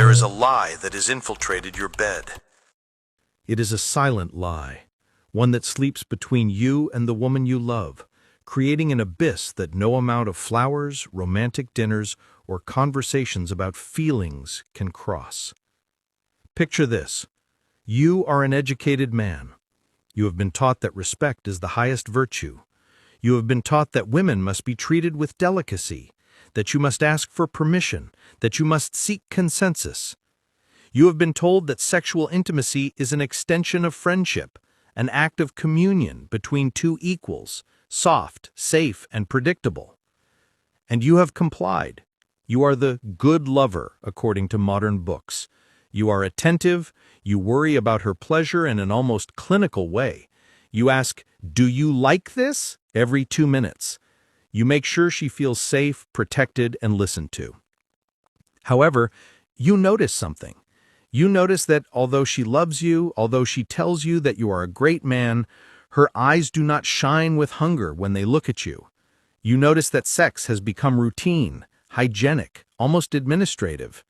There is a lie that has infiltrated your bed. It is a silent lie, one that sleeps between you and the woman you love, creating an abyss that no amount of flowers, romantic dinners, or conversations about feelings can cross. Picture this. You are an educated man. You have been taught that respect is the highest virtue. You have been taught that women must be treated with delicacy, that you must ask for permission, that you must seek consensus. You have been told that sexual intimacy is an extension of friendship, an act of communion between two equals, soft, safe, and predictable. And you have complied. You are the good lover, according to modern books. You are attentive, you worry about her pleasure in an almost clinical way. You ask, "Do you like this?" every 2 minutes. You make sure she feels safe, protected, and listened to. However, you notice something. You notice that although she loves you, although she tells you that you are a great man, her eyes do not shine with hunger when they look at you. You notice that sex has become routine, hygienic, almost administrative.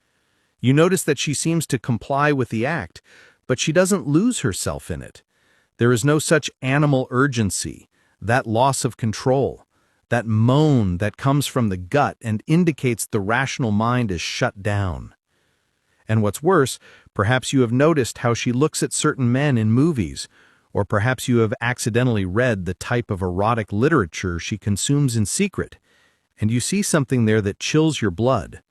You notice that she seems to comply with the act, but she doesn't lose herself in it. There is no such animal urgency, that loss of control, that moan that comes from the gut and indicates the rational mind is shut down. And what's worse, perhaps you have noticed how she looks at certain men in movies, or perhaps you have accidentally read the type of erotic literature she consumes in secret, and you see something there that chills your blood.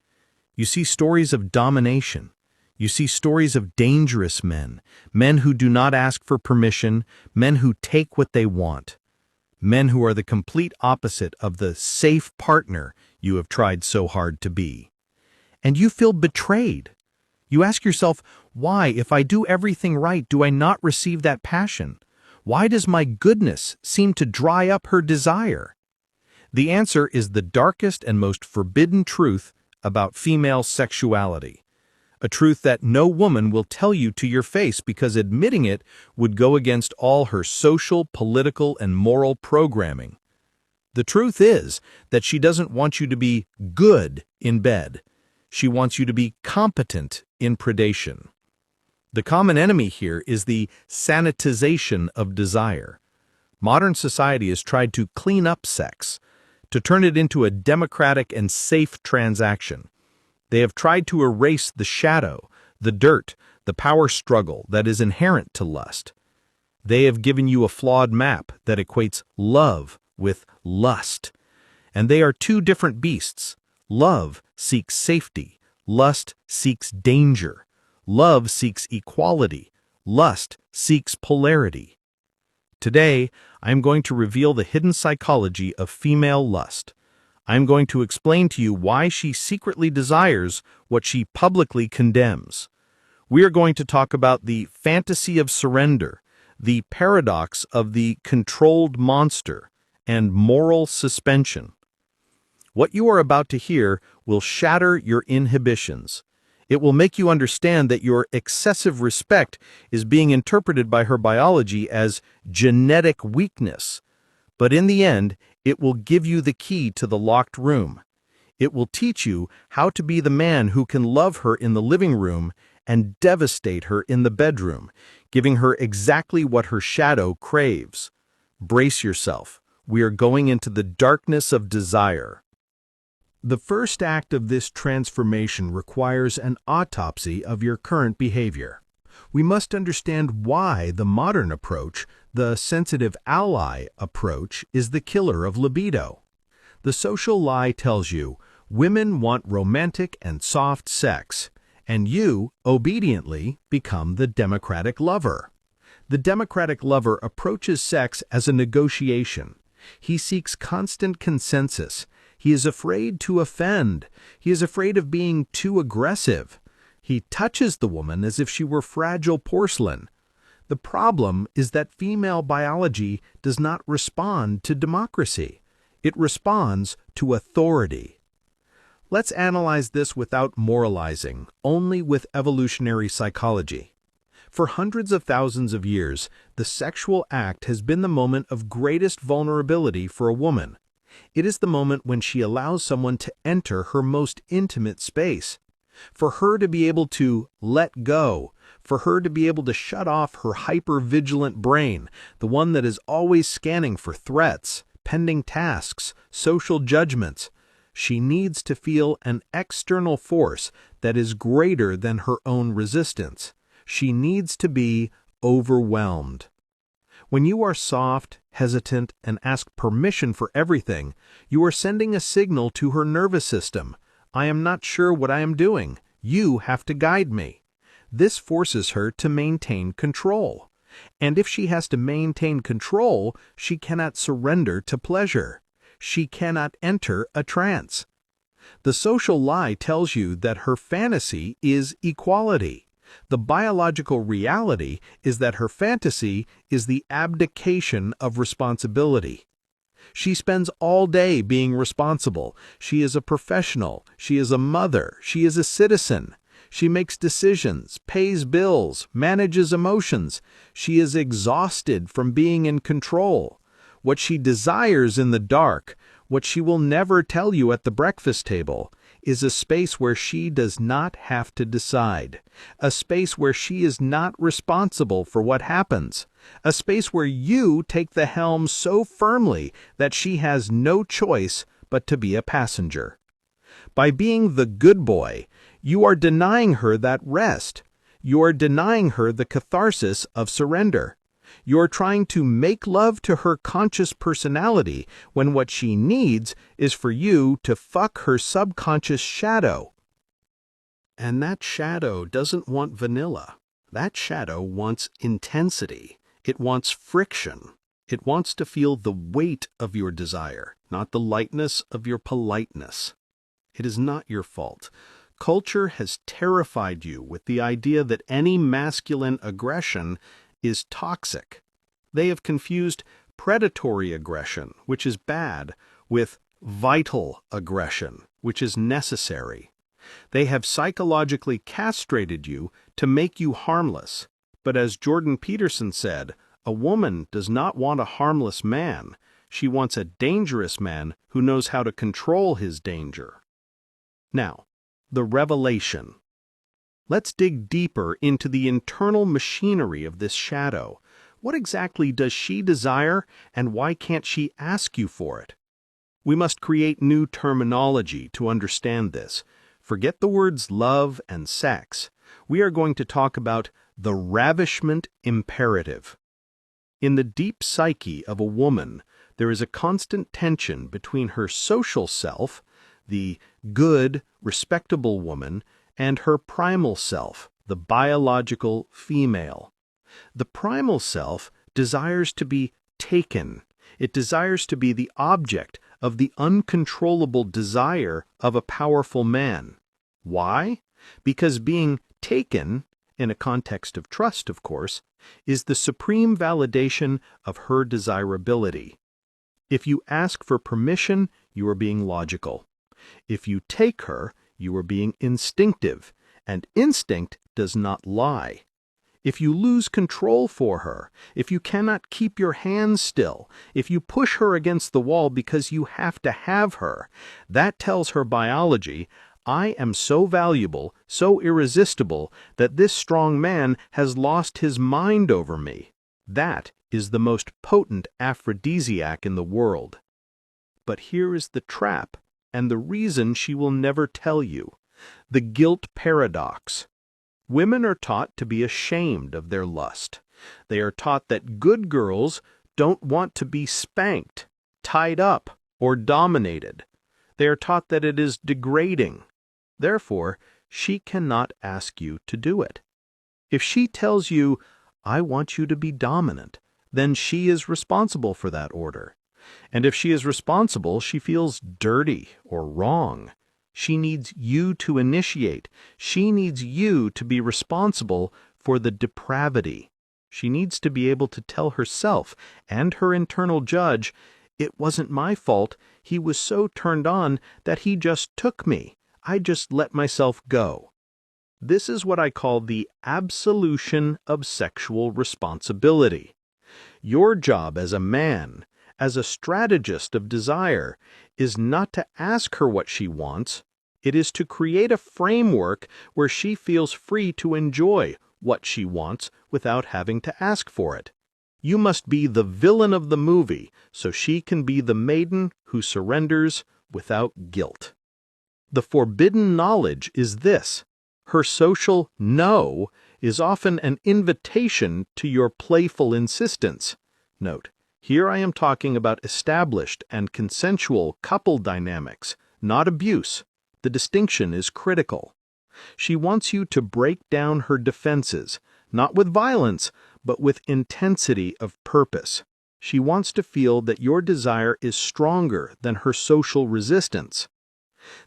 You see stories of domination. You see stories of dangerous men, men who do not ask for permission, men who take what they want, men who are the complete opposite of the safe partner you have tried so hard to be. And you feel betrayed. You ask yourself, why, if I do everything right, do I not receive that passion? Why does my goodness seem to dry up her desire? The answer is the darkest and most forbidden truth about female sexuality. A truth that no woman will tell you to your face because admitting it would go against all her social, political, and moral programming. The truth is that she doesn't want you to be good in bed. She wants you to be competent in predation. The common enemy here is the sanitization of desire. Modern society has tried to clean up sex, to turn it into a democratic and safe transaction. They have tried to erase the shadow, the dirt, the power struggle that is inherent to lust. They have given you a flawed map that equates love with lust. And they are two different beasts. Love seeks safety. Lust seeks danger. Love seeks equality. Lust seeks polarity. Today, I am going to reveal the hidden psychology of female lust. I am going to explain to you why she secretly desires what she publicly condemns. We are going to talk about the fantasy of surrender, the paradox of the controlled monster, and moral suspension. What you are about to hear will shatter your inhibitions. It will make you understand that your excessive respect is being interpreted by her biology as genetic weakness. But in the end, it will give you the key to the locked room. It will teach you how to be the man who can love her in the living room and devastate her in the bedroom, giving her exactly what her shadow craves. Brace yourself. We are going into the darkness of desire. The first act of this transformation requires an autopsy of your current behavior. We must understand why the modern approach, the sensitive ally approach, is the killer of libido. The social lie tells you women want romantic and soft sex, and you, obediently, become the democratic lover. The democratic lover approaches sex as a negotiation. He seeks constant consensus. He is afraid to offend. He is afraid of being too aggressive. He touches the woman as if she were fragile porcelain. The problem is that female biology does not respond to democracy. It responds to authority. Let's analyze this without moralizing, only with evolutionary psychology. For hundreds of thousands of years, the sexual act has been the moment of greatest vulnerability for a woman. It is the moment when she allows someone to enter her most intimate space. For her to be able to let go, for her to be able to shut off her hyper-vigilant brain, the one that is always scanning for threats, pending tasks, social judgments, she needs to feel an external force that is greater than her own resistance. She needs to be overwhelmed. When you are soft, hesitant, and ask permission for everything, you are sending a signal to her nervous system. I am not sure what I am doing. You have to guide me. This forces her to maintain control. And if she has to maintain control, she cannot surrender to pleasure. She cannot enter a trance. The social lie tells you that her fantasy is equality. The biological reality is that her fantasy is the abdication of responsibility. She spends all day being responsible. She is a professional. She is a mother. She is a citizen. She makes decisions, pays bills, manages emotions. She is exhausted from being in control. What she desires in the dark, what she will never tell you at the breakfast table, is a space where she does not have to decide, a space where she is not responsible for what happens, a space where you take the helm so firmly that she has no choice but to be a passenger. By being the good boy, you are denying her that rest. You are denying her the catharsis of surrender. You're trying to make love to her conscious personality when what she needs is for you to fuck her subconscious shadow. And that shadow doesn't want vanilla. That shadow wants intensity. It wants friction. It wants to feel the weight of your desire, not the lightness of your politeness. It is not your fault. Culture has terrified you with the idea that any masculine aggression is toxic. They have confused predatory aggression, which is bad, with vital aggression, which is necessary. They have psychologically castrated you to make you harmless. But as Jordan Peterson said, a woman does not want a harmless man. She wants a dangerous man who knows how to control his danger. Now, the revelation. Let's dig deeper into the internal machinery of this shadow. What exactly does she desire, and why can't she ask you for it? We must create new terminology to understand this. Forget the words love and sex. We are going to talk about the ravishment imperative. In the deep psyche of a woman, there is a constant tension between her social self, the good, respectable woman, and her primal self, the biological female. The primal self desires to be taken. It desires to be the object of the uncontrollable desire of a powerful man. Why? Because being taken, in a context of trust, of course, is the supreme validation of her desirability. If you ask for permission, you are being logical. If you take her, you are being instinctive, and instinct does not lie. If you lose control for her, if you cannot keep your hands still, if you push her against the wall because you have to have her, that tells her biology, I am so valuable, so irresistible, that this strong man has lost his mind over me. That is the most potent aphrodisiac in the world. But here is the trap, and the reason she will never tell you. The guilt paradox. Women are taught to be ashamed of their lust. They are taught that good girls don't want to be spanked, tied up, or dominated. They are taught that it is degrading. Therefore, she cannot ask you to do it. If she tells you, I want you to be dominant, then she is responsible for that order. And if she is responsible, she feels dirty or wrong. She needs you to initiate. She needs you to be responsible for the depravity. She needs to be able to tell herself and her internal judge, it wasn't my fault. He was so turned on that he just took me. I just let myself go. This is what I call the absolution of sexual responsibility. Your job as a man, as a strategist of desire, is not to ask her what she wants, It is to create a framework where she feels free to enjoy what she wants without having to ask for it. You must be the villain of the movie so she can be the maiden who surrenders without guilt. The forbidden knowledge is this: her social no is often an invitation to your playful insistence. Note, here I am talking about established and consensual couple dynamics, not abuse. The distinction is critical. She wants you to break down her defenses, not with violence, but with intensity of purpose. She wants to feel that your desire is stronger than her social resistance.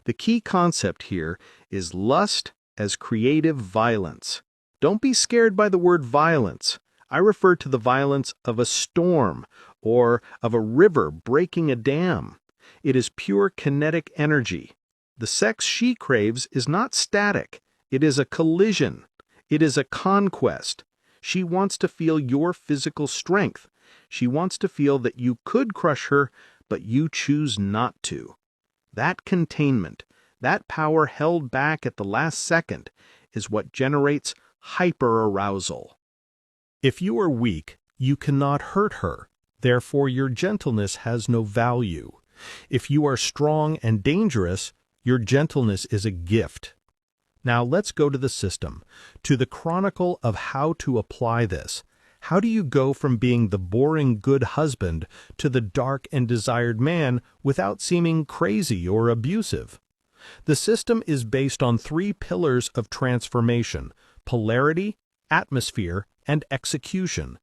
The key concept here is lust as creative violence. Don't be scared by the word violence. I refer to the violence of a storm or of a river breaking a dam. It is pure kinetic energy. The sex she craves is not static. It is a collision. It is a conquest. She wants to feel your physical strength. She wants to feel that you could crush her, but you choose not to. That containment, that power held back at the last second, is what generates hyperarousal. If you are weak, you cannot hurt her. Therefore, your gentleness has no value. If you are strong and dangerous, your gentleness is a gift. Now let's go to the system, to the chronicle of how to apply this. How do you go from being the boring good husband to the dark and desired man without seeming crazy or abusive? The system is based on 3 pillars of transformation: polarity, atmosphere, and execution.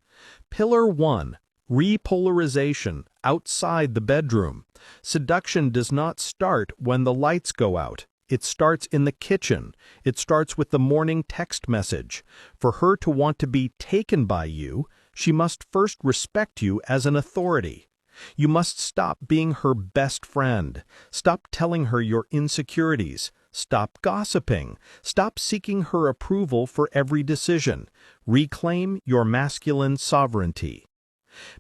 Pillar 1. Repolarization outside the bedroom. Seduction does not start when the lights go out. It starts in the kitchen. It starts with the morning text message. For her to want to be taken by you, she must first respect you as an authority. You must stop being her best friend. Stop telling her your insecurities. Stop gossiping. Stop seeking her approval for every decision. Reclaim your masculine sovereignty.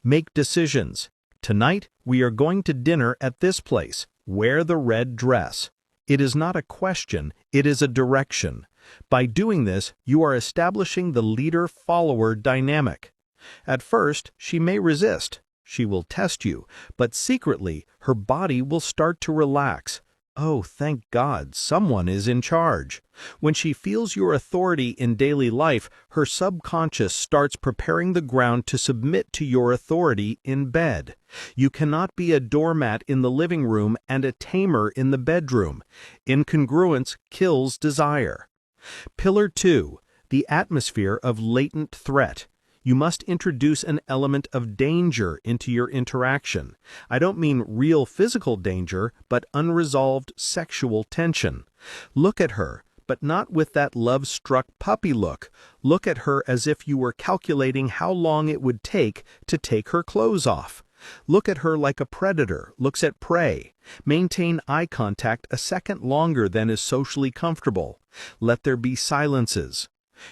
Make decisions. Tonight, we are going to dinner at this place. Wear the red dress. It is not a question, it is a direction. By doing this, you are establishing the leader-follower dynamic. At first, she may resist. She will test you, but secretly, her body will start to relax. Oh, thank God, someone is in charge. When she feels your authority in daily life, her subconscious starts preparing the ground to submit to your authority in bed. You cannot be a doormat in the living room and a tamer in the bedroom. Incongruence kills desire. Pillar 2. The atmosphere of latent threat. You must introduce an element of danger into your interaction. I don't mean real physical danger, but unresolved sexual tension. Look at her, but not with that love-struck puppy look. Look at her as if you were calculating how long it would take to take her clothes off. Look at her like a predator looks at prey. Maintain eye contact a second longer than is socially comfortable. Let there be silences.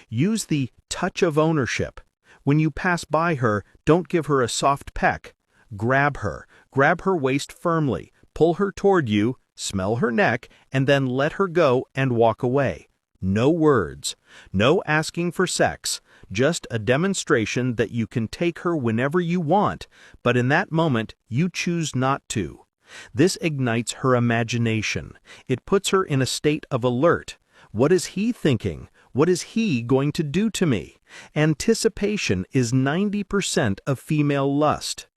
Use the touch of ownership. When you pass by her, don't give her a soft peck. Grab her waist firmly, pull her toward you, smell her neck, and then let her go and walk away. No words, no asking for sex, just a demonstration that you can take her whenever you want, but in that moment you choose not to. This ignites her imagination. It puts her in a state of alert. What is he thinking? What is he going to do to me? Anticipation is 90% of female lust.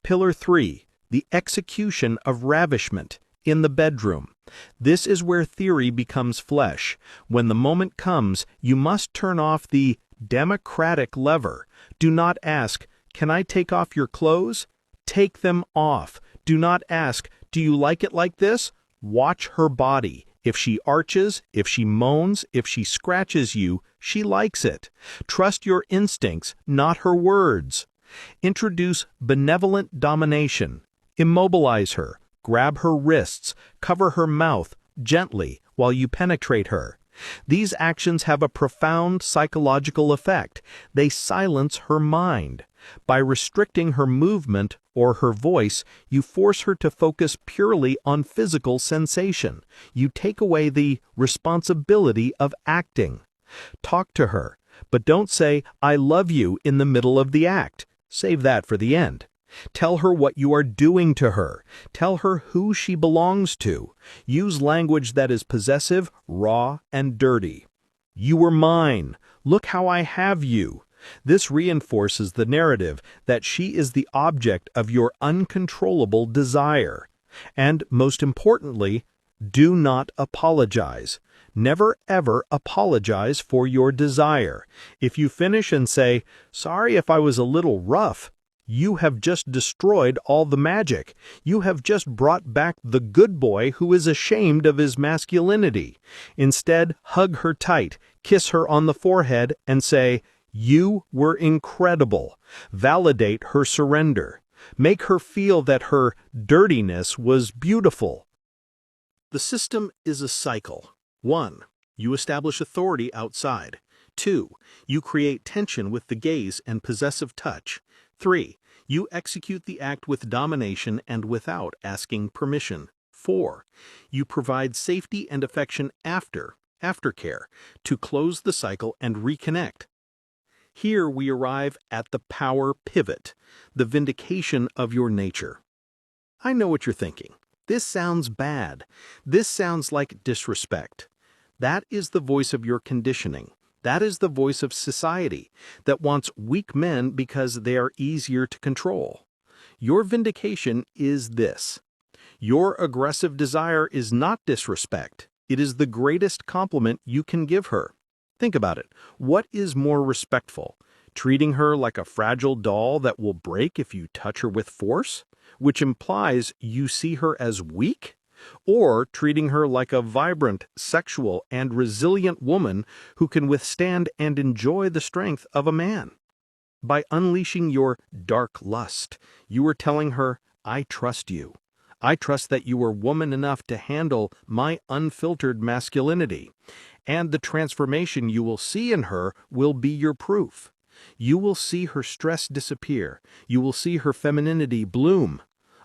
Pillar 3. The execution of ravishment in the bedroom. This is where theory becomes flesh. When the moment comes, you must turn off the democratic lever. Do not ask, "Can I take off your clothes?" Take them off. Do not ask, "Do you like it like this?" Watch her body. If she arches, if she moans, if she scratches you, she likes it. Trust your instincts, not her words. Introduce benevolent domination. Immobilize her. Grab her wrists. Cover her mouth gently while you penetrate her. These actions have a profound psychological effect. They silence her mind. By restricting her movement or her voice, you force her to focus purely on physical sensation. You take away the responsibility of acting. Talk to her, but don't say, "I love you" in the middle of the act. Save that for the end. Tell her what you are doing to her. Tell her who she belongs to. Use language that is possessive, raw, and dirty. "You are mine. Look how I have you." This reinforces the narrative that she is the object of your uncontrollable desire. And most importantly, do not apologize. Never ever apologize for your desire. If you finish and say, "Sorry if I was a little rough," you have just destroyed all the magic. You have just brought back the good boy who is ashamed of his masculinity. Instead, hug her tight, kiss her on the forehead, and say, "You were incredible." Validate her surrender. Make her feel that her dirtiness was beautiful. The system is a cycle. 1. You establish authority outside. 2. You create tension with the gaze and possessive touch. 3. You execute the act with domination and without asking permission. 4. You provide safety and affection aftercare, to close the cycle and reconnect. Here we arrive at the power pivot, the vindication of your nature. I know what you're thinking. This sounds bad. This sounds like disrespect. That is the voice of your conditioning. That is the voice of society that wants weak men because they are easier to control. Your vindication is this. Your aggressive desire is not disrespect. It is the greatest compliment you can give her. Think about it. What is more respectful? Treating her like a fragile doll that will break if you touch her with force, which implies you see her as weak? Or treating her like a vibrant, sexual, and resilient woman who can withstand and enjoy the strength of a man? By unleashing your dark lust, you are telling her, "I trust you. I trust that you are woman enough to handle my unfiltered masculinity." And the transformation you will see in her will be your proof. You will see her stress disappear. You will see her femininity bloom.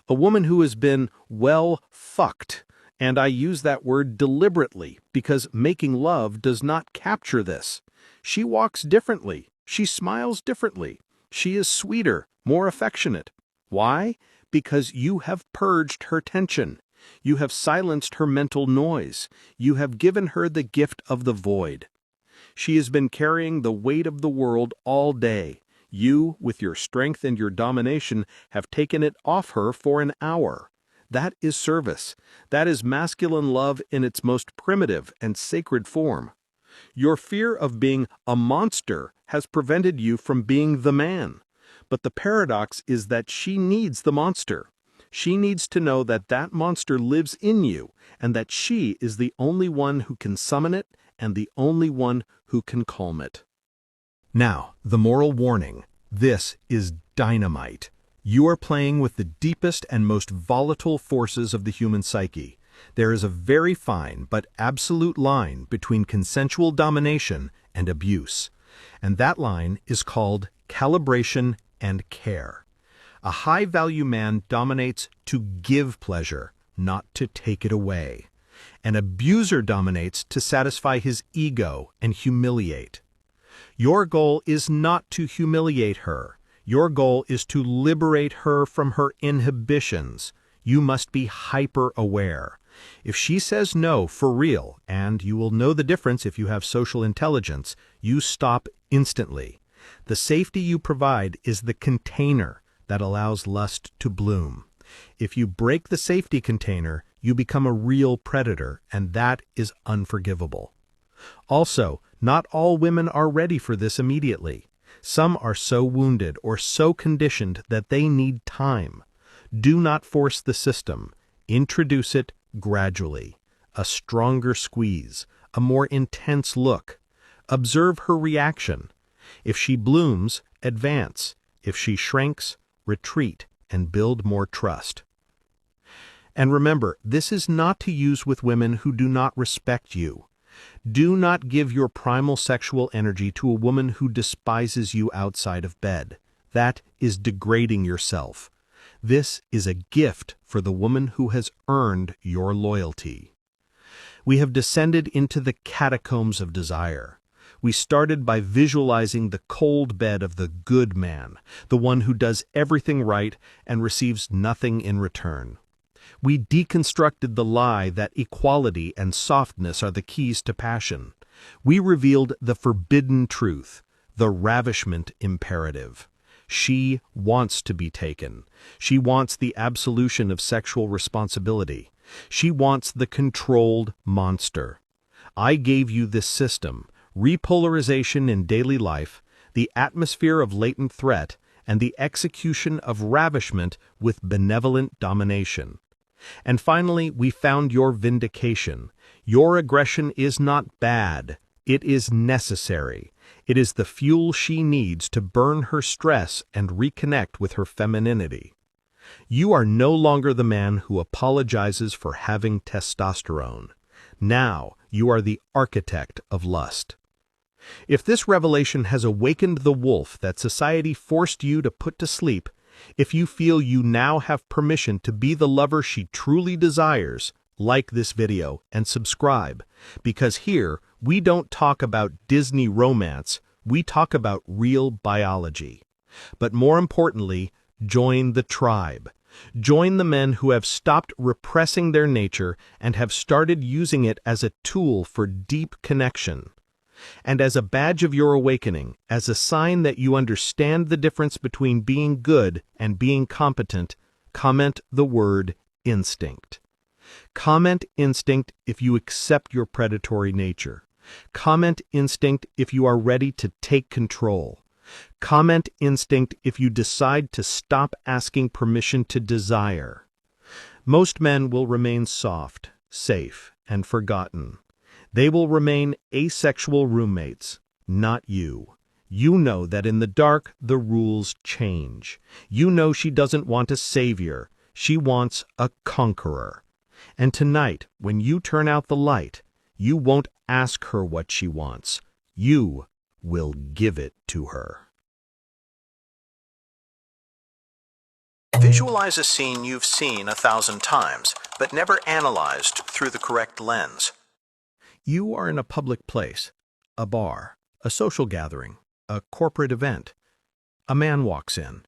A woman who has been well fucked, and I use that word deliberately because making love does not capture this. She walks differently. She smiles differently. She is sweeter, more affectionate. Why? Because you have purged her tension. You have silenced her mental noise. You have given her the gift of the void. She has been carrying the weight of the world all day. You, with your strength and your domination, have taken it off her for an hour. That is service. That is masculine love in its most primitive and sacred form. Your fear of being a monster has prevented you from being the man. But the paradox is that she needs the monster. She needs to know that that monster lives in you and that she is the only one who can summon it and the only one who can calm it. Now, the moral warning. This is dynamite. You are playing with the deepest and most volatile forces of the human psyche. There is a very fine but absolute line between consensual domination and abuse. And that line is called calibration and care. A high-value man dominates to give pleasure, not to take it away. An abuser dominates to satisfy his ego and humiliate. Your goal is not to humiliate her. Your goal is to liberate her from her inhibitions. You must be hyper-aware. If she says no for real, and you will know the difference if you have social intelligence, you stop instantly. The safety you provide is the container that allows lust to bloom. If you break the safety container, you become a real predator, and that is unforgivable. Also, not all women are ready for this immediately. Some are so wounded or so conditioned that they need time. Do not force the system. Introduce it gradually. A stronger squeeze, a more intense look. Observe her reaction. If she blooms, advance. If she shrinks, retreat and build more trust. And remember, this is not to use with women who do not respect you. Do not give your primal sexual energy to a woman who despises you outside of bed. That is degrading yourself. This is a gift for the woman who has earned your loyalty. We have descended into the catacombs of desire. We started by visualizing the cold bed of the good man, the one who does everything right and receives nothing in return. We deconstructed the lie that equality and softness are the keys to passion. We revealed the forbidden truth, the ravishment imperative. She wants to be taken. She wants the absolution of sexual responsibility. She wants the controlled monster. I gave you this system, repolarization in daily life, the atmosphere of latent threat, and the execution of ravishment with benevolent domination. And finally, we found your vindication. Your aggression is not bad. It is necessary. It is the fuel she needs to burn her stress and reconnect with her femininity. You are no longer the man who apologizes for having testosterone. Now you are the architect of lust. If this revelation has awakened the wolf that society forced you to put to sleep, if you feel you now have permission to be the lover she truly desires, like this video and subscribe, because here we don't talk about Disney romance, we talk about real biology. But more importantly, join the tribe. Join the men who have stopped repressing their nature and have started using it as a tool for deep connection. And as a badge of your awakening, as a sign that you understand the difference between being good and being competent, comment the word instinct. Comment instinct if you accept your predatory nature. Comment instinct if you are ready to take control. Comment instinct if you decide to stop asking permission to desire. Most men will remain soft, safe, and forgotten. They will remain asexual roommates, not you. You know that in the dark, the rules change. You know she doesn't want a savior. She wants a conqueror. And tonight, when you turn out the light, you won't ask her what she wants. You will give it to her. Visualize a scene you've seen 1,000 times, but never analyzed through the correct lens. You are in a public place, a bar, a social gathering, a corporate event. A man walks in.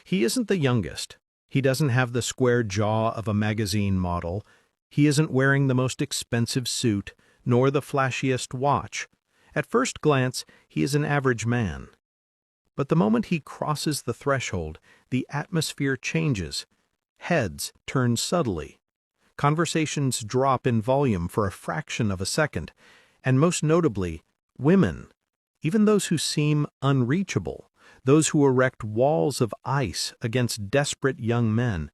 He isn't the youngest. He doesn't have the square jaw of a magazine model. He isn't wearing the most expensive suit, nor the flashiest watch. At first glance, he is an average man. But the moment he crosses the threshold, the atmosphere changes. Heads turn subtly. Conversations drop in volume for a fraction of a second, and most notably, women, even those who seem unreachable, those who erect walls of ice against desperate young men,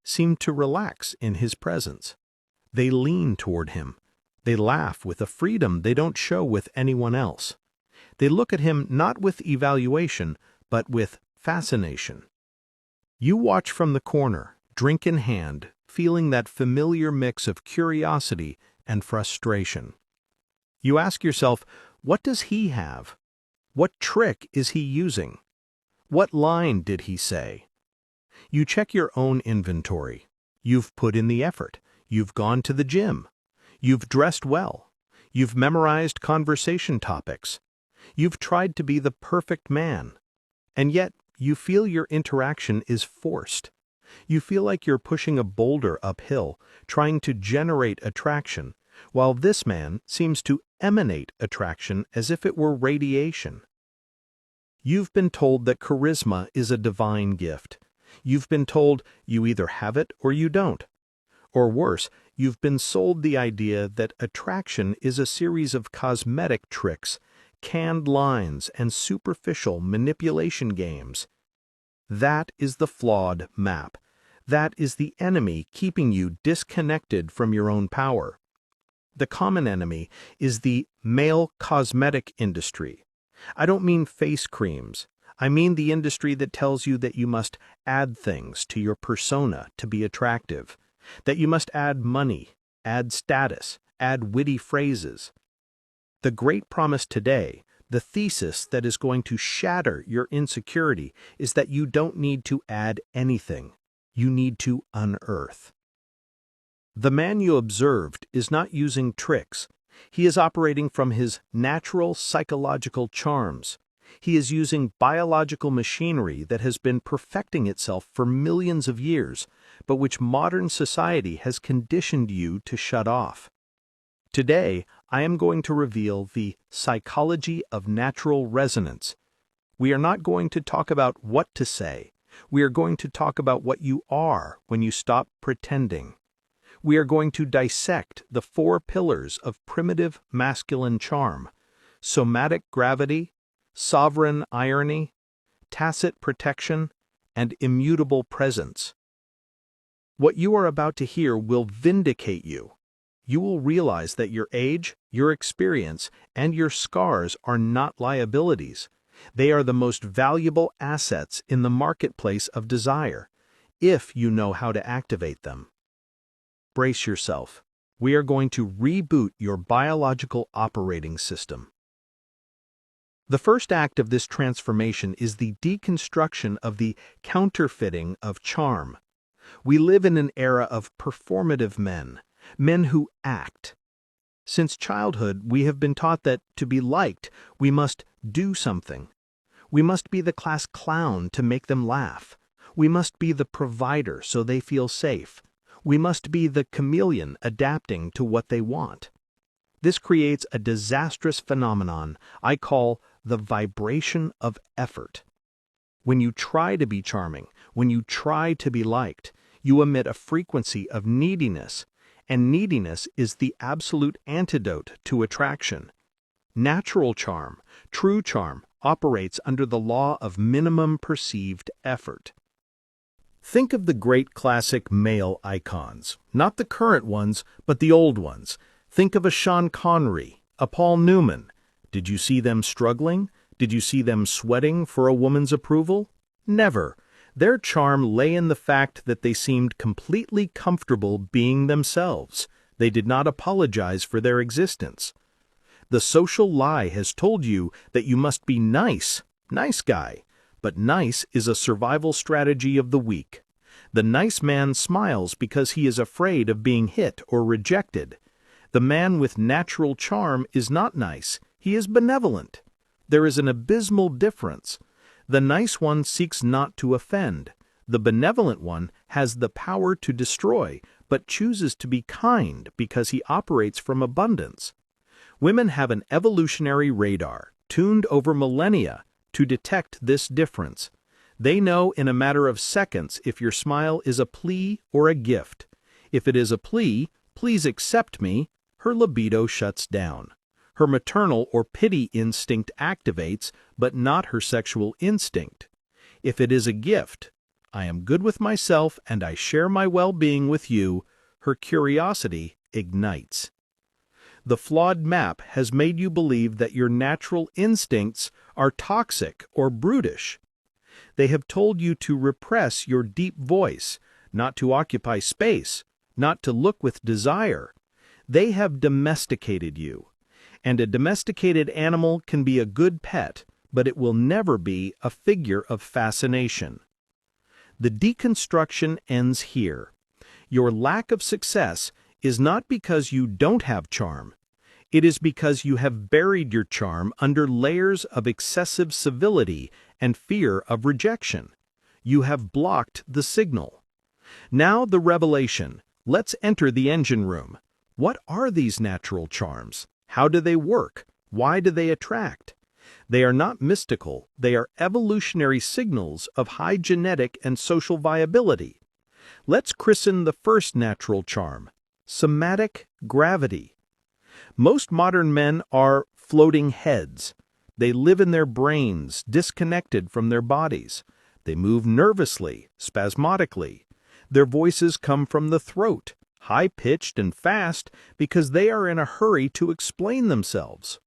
seem to relax in his presence. They lean toward him. They laugh with a freedom they don't show with anyone else. They look at him not with evaluation, but with fascination. You watch from the corner, drink in hand, feeling that familiar mix of curiosity and frustration. You ask yourself, what does he have? What trick is he using? What line did he say? You check your own inventory. You've put in the effort. You've gone to the gym. You've dressed well. You've memorized conversation topics. You've tried to be the perfect man. And yet, you feel your interaction is forced. You feel like you're pushing a boulder uphill, trying to generate attraction, while this man seems to emanate attraction as if it were radiation. You've been told that charisma is a divine gift. You've been told you either have it or you don't. Or worse, you've been sold the idea that attraction is a series of cosmetic tricks, canned lines, and superficial manipulation games. That is the flawed map. That is the enemy keeping you disconnected from your own power. The common enemy is the male cosmetic industry. I don't mean face creams. I mean the industry that tells you that you must add things to your persona to be attractive, that you must add money, add status, add witty phrases. The great promise today, the thesis that is going to shatter your insecurity, is that you don't need to add anything. you need to unearth. The man you observed is not using tricks. He is operating from his natural psychological charms. He is using biological machinery that has been perfecting itself for millions of years, but which modern society has conditioned you to shut off. Today, I am going to reveal the psychology of natural resonance. We are not going to talk about what to say. We are going to talk about what you are when you stop pretending. We are going to dissect the 4 pillars of primitive masculine charm: somatic gravity, sovereign irony, tacit protection, and immutable presence. What you are about to hear will vindicate you. You will realize that your age, your experience, and your scars are not liabilities. They are the most valuable assets in the marketplace of desire, if you know how to activate them. Brace yourself. We are going to reboot your biological operating system. The first act of this transformation is the deconstruction of the counterfeiting of charm. We live in an era of performative men, men who act. Since childhood, we have been taught that to be liked, we must do something. We must be the class clown to make them laugh. We must be the provider so they feel safe. We must be the chameleon adapting to what they want. This creates a disastrous phenomenon I call the vibration of effort. When you try to be charming, when you try to be liked, you emit a frequency of neediness, and neediness is the absolute antidote to attraction. Natural charm, true charm, operates under the law of minimum perceived effort. Think of the great classic male icons, not the current ones, but the old ones. Think of a Sean Connery, a Paul Newman. Did you see them struggling? Did you see them sweating for a woman's approval? Never. Their charm lay in the fact that they seemed completely comfortable being themselves. They did not apologize for their existence. The social lie has told you that you must be nice guy. But nice is a survival strategy of the weak. The nice man smiles because he is afraid of being hit or rejected. The man with natural charm is not nice, he is benevolent. There is an abysmal difference. The nice one seeks not to offend. The benevolent one has the power to destroy, but chooses to be kind because he operates from abundance. Women have an evolutionary radar, tuned over millennia, to detect this difference. They know in a matter of seconds if your smile is a plea or a gift. If it is a plea, please accept me, her libido shuts down. Her maternal or pity instinct activates, but not her sexual instinct. If it is a gift, I am good with myself and I share my well-being with you, her curiosity ignites. The flawed map has made you believe that your natural instincts are toxic or brutish. They have told you to repress your deep voice, not to occupy space, not to look with desire. They have domesticated you. And a domesticated animal can be a good pet, but it will never be a figure of fascination. The deconstruction ends here. Your lack of success is not because you don't have charm. It is because you have buried your charm under layers of excessive civility and fear of rejection. You have blocked the signal. Now the revelation. Let's enter the engine room. What are these natural charms? How do they work? Why do they attract? They are not mystical. They are evolutionary signals of high genetic and social viability. Let's christen the first natural charm, somatic gravity. Most modern men are floating heads. They live in their brains, disconnected from their bodies. They move nervously, spasmodically. Their voices come from the throat, high-pitched and fast, because they are in a hurry to explain themselves.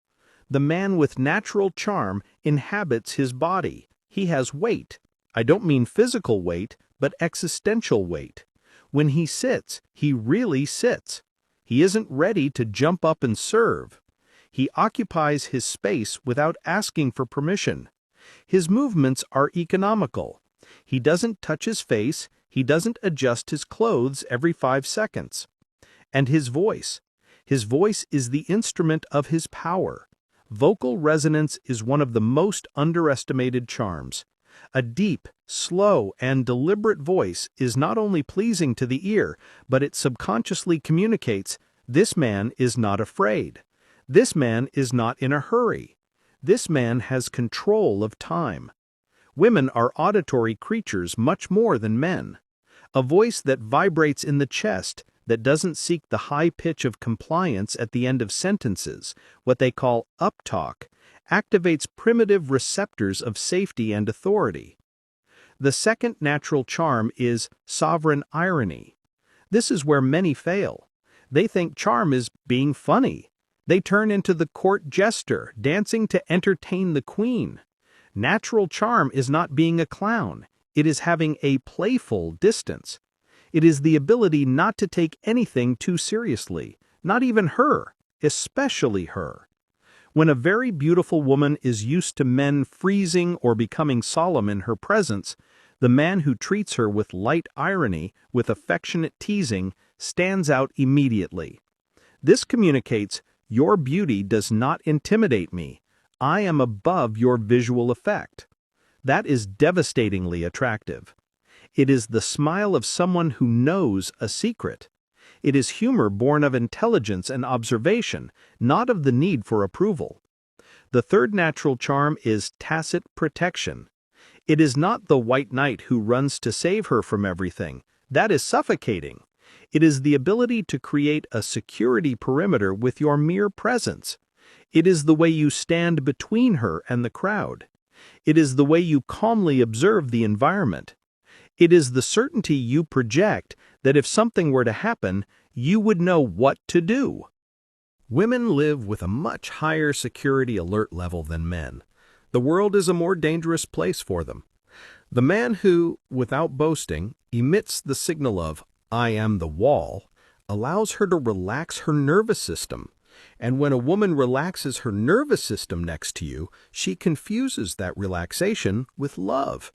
The man with natural charm inhabits his body. He has weight. I don't mean physical weight, but existential weight. When he sits, he really sits. He isn't ready to jump up and serve. He occupies his space without asking for permission. His movements are economical. He doesn't touch his face, He doesn't adjust his clothes every 5 seconds. And his voice. His voice is the instrument of his power. Vocal resonance is one of the most underestimated charms. A deep, slow, and deliberate voice is not only pleasing to the ear, but it subconsciously communicates, "This man is not afraid. This man is not in a hurry. This man has control of time." Women are auditory creatures much more than men. A voice that vibrates in the chest, that doesn't seek the high pitch of compliance at the end of sentences, what they call uptalk, activates primitive receptors of safety and authority. The second natural charm is sovereign irony. This is where many fail. They think charm is being funny. They turn into the court jester, dancing to entertain the queen. Natural charm is not being a clown. It is having a playful distance. It is the ability not to take anything too seriously, not even her, especially her. When a very beautiful woman is used to men freezing or becoming solemn in her presence, the man who treats her with light irony, with affectionate teasing, stands out immediately. This communicates, "Your beauty does not intimidate me. I am above your visual effect." That is devastatingly attractive. It is the smile of someone who knows a secret. It is humor born of intelligence and observation, not of the need for approval. The third natural charm is tacit protection. It is not the white knight who runs to save her from everything. That is suffocating. It is the ability to create a security perimeter with your mere presence. It is the way you stand between her and the crowd. It is the way you calmly observe the environment. It is the certainty you project that if something were to happen, you would know what to do. Women live with a much higher security alert level than men. The world is a more dangerous place for them. The man who, without boasting, emits the signal of, "I am the wall," allows her to relax her nervous system. And when a woman relaxes her nervous system next to you, she confuses that relaxation with love.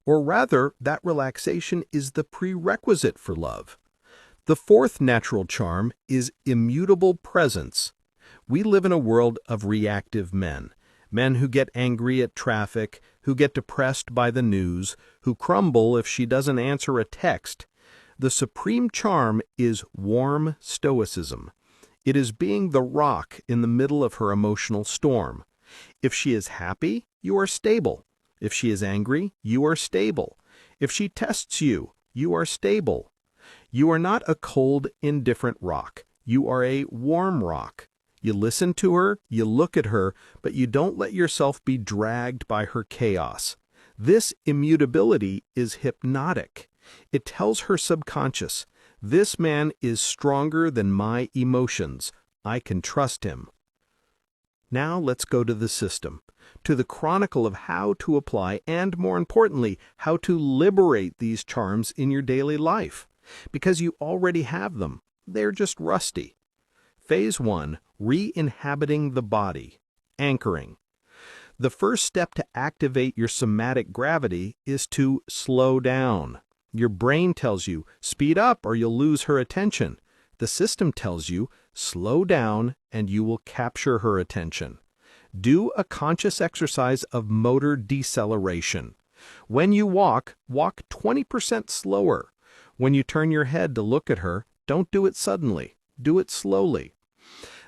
Or rather, that relaxation is the prerequisite for love. The fourth natural charm is immutable presence. We live in a world of reactive men. Men who get angry at traffic, who get depressed by the news, who crumble if she doesn't answer a text. The supreme charm is warm stoicism. It is being the rock in the middle of her emotional storm. If she is happy, you are stable. If she is angry, you are stable. If she tests you, you are stable. You are not a cold, indifferent rock. You are a warm rock. You listen to her, you look at her, but you don't let yourself be dragged by her chaos. This immutability is hypnotic. It tells her subconscious, "This man is stronger than my emotions. I can trust him." Now let's go to the system, to the chronicle of how to apply and, more importantly, how to liberate these charms in your daily life. Because you already have them. They're just rusty. Phase 1, re-inhabiting the body, anchoring. The first step to activate your somatic gravity is to slow down. Your brain tells you, speed up or you'll lose her attention. The system tells you, slow down and you will capture her attention. Do a conscious exercise of motor deceleration. When you walk, walk 20% slower. When you turn your head to look at her, don't do it suddenly. Do it slowly.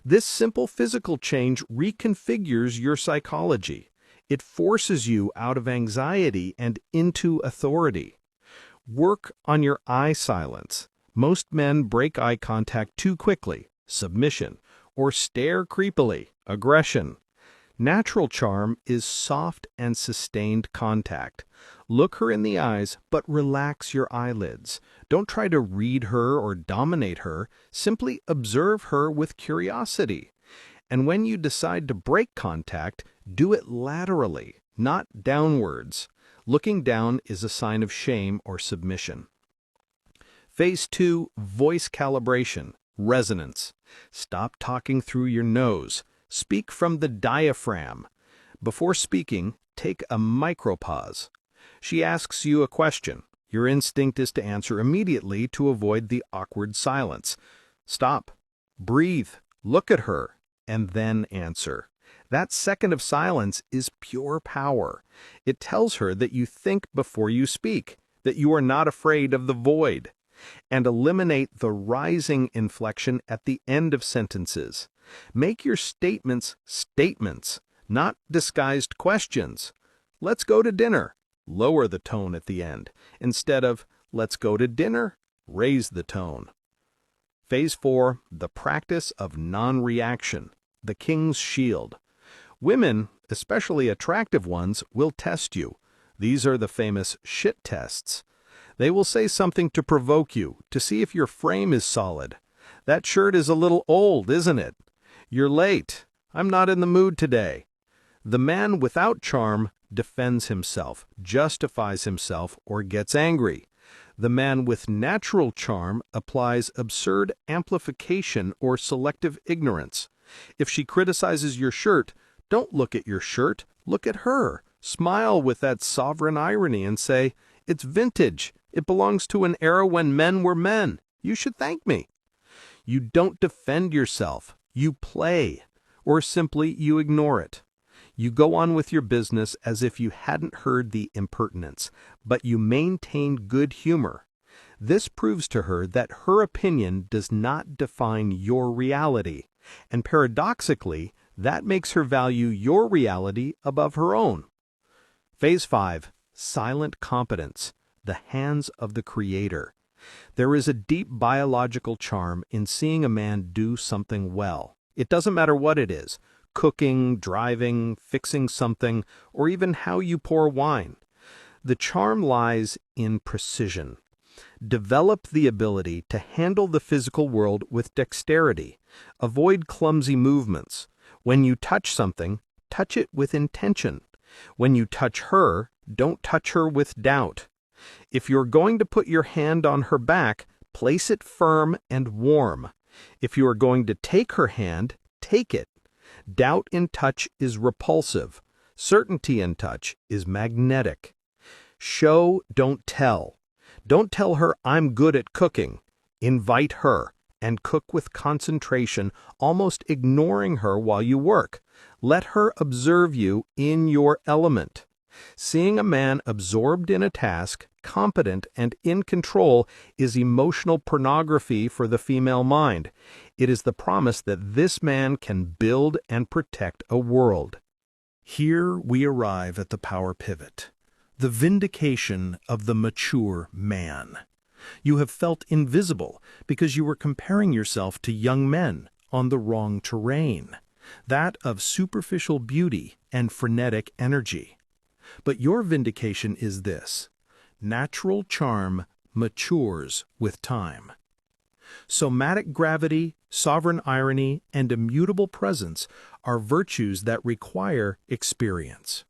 This simple physical change reconfigures your psychology. It forces you out of anxiety and into authority. Work on your eye silence. Most men break eye contact too quickly, submission, or stare creepily, aggression. Natural charm is soft and sustained contact. Look her in the eyes, but relax your eyelids. Don't try to read her or dominate her. Simply observe her with curiosity. And when you decide to break contact, do it laterally, not downwards. Looking down is a sign of shame or submission. Phase 2, voice calibration, resonance. Stop talking through your nose. Speak from the diaphragm. Before speaking, take a micropause. She asks you a question. Your instinct is to answer immediately to avoid the awkward silence. Stop, breathe, look at her, and then answer. That second of silence is pure power. It tells her that you think before you speak, that you are not afraid of the void. And eliminate the rising inflection at the end of sentences. Make your statements statements, not disguised questions. Let's go to dinner. Lower the tone at the end. Instead of, let's go to dinner, raise the tone. Phase 4, the practice of non-reaction, the king's shield. Women, especially attractive ones, will test you. These are the famous shit tests. They will say something to provoke you, to see if your frame is solid. That shirt is a little old, isn't it? You're late. I'm not in the mood today. The man without charm defends himself, justifies himself, or gets angry. The man with natural charm applies absurd amplification or selective ignorance. If she criticizes your shirt, don't look at your shirt, look at her. Smile with that sovereign irony and say, "It's vintage. It belongs to an era when men were men. You should thank me." You don't defend yourself. You play. Or simply you ignore it. You go on with your business as if you hadn't heard the impertinence, but you maintain good humor. This proves to her that her opinion does not define your reality, and paradoxically, that makes her value your reality above her own. Phase 5, silent competence, the hands of the Creator. There is a deep biological charm in seeing a man do something well. It doesn't matter what it is. Cooking, driving, fixing something, or even how you pour wine. The charm lies in precision. Develop the ability to handle the physical world with dexterity. Avoid clumsy movements. When you touch something, touch it with intention. When you touch her, don't touch her with doubt. If you're going to put your hand on her back, place it firm and warm. If you are going to take her hand, take it. Doubt in touch is repulsive. Certainty in touch is magnetic. Show, don't tell. Don't tell her, "I'm good at cooking." Invite her and cook with concentration, almost ignoring her while you work. Let her observe you in your element. Seeing a man absorbed in a task, competent and in control, is emotional pornography for the female mind. It is the promise that this man can build and protect a world. Here we arrive at the power pivot, the vindication of the mature man. You have felt invisible because you were comparing yourself to young men on the wrong terrain, that of superficial beauty and frenetic energy. But your vindication is this: natural charm matures with time. Somatic gravity, sovereign irony, and immutable presence are virtues that require experience.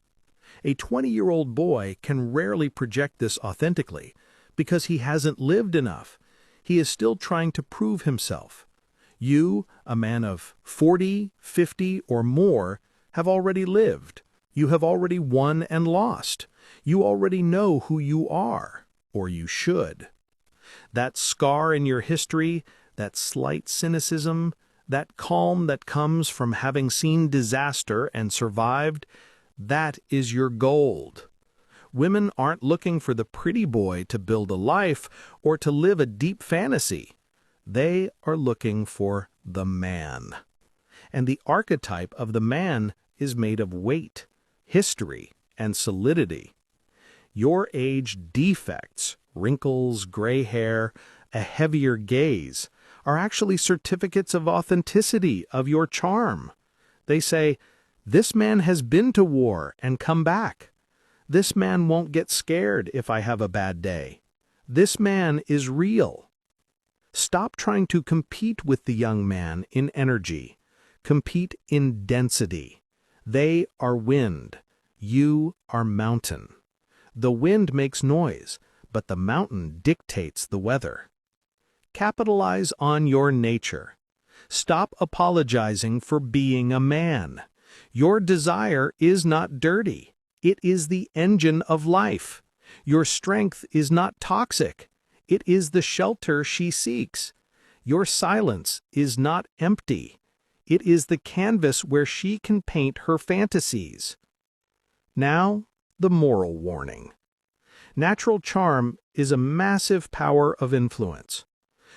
A 20-year-old boy can rarely project this authentically because he hasn't lived enough. He is still trying to prove himself. You, a man of 40, 50, or more, have already lived. You have already won and lost. You already know who you are, or you should. That scar in your history, that slight cynicism, that calm that comes from having seen disaster and survived, that is your gold. Women aren't looking for the pretty boy to build a life or to live a deep fantasy. They are looking for the man. And the archetype of the man is made of weight, history, and solidity. Your age defects, wrinkles, gray hair, a heavier gaze, are actually certificates of authenticity of your charm. They say, "This man has been to war and come back. This man won't get scared if I have a bad day. This man is real." Stop trying to compete with the young man in energy. Compete in density. They are wind. You are mountain. The wind makes noise, but the mountain dictates the weather. Capitalize on your nature. Stop apologizing for being a man. Your desire is not dirty. It is the engine of life. Your strength is not toxic. It is the shelter she seeks. Your silence is not empty. It is the canvas where she can paint her fantasies. Now, the moral warning. Natural charm is a massive power of influence.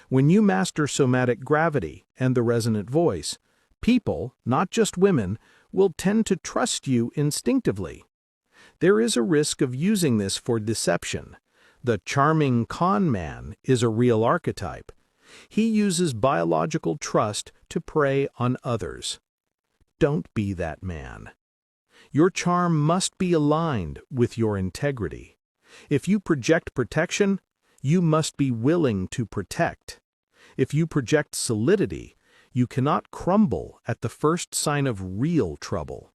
When you master somatic gravity and the resonant voice, people, not just women, will tend to trust you instinctively. There is a risk of using this for deception. The charming con man is a real archetype. He uses biological trust to prey on others. Don't be that man. Your charm must be aligned with your integrity. If you project protection, you must be willing to protect. If you project solidity, you cannot crumble at the first sign of real trouble.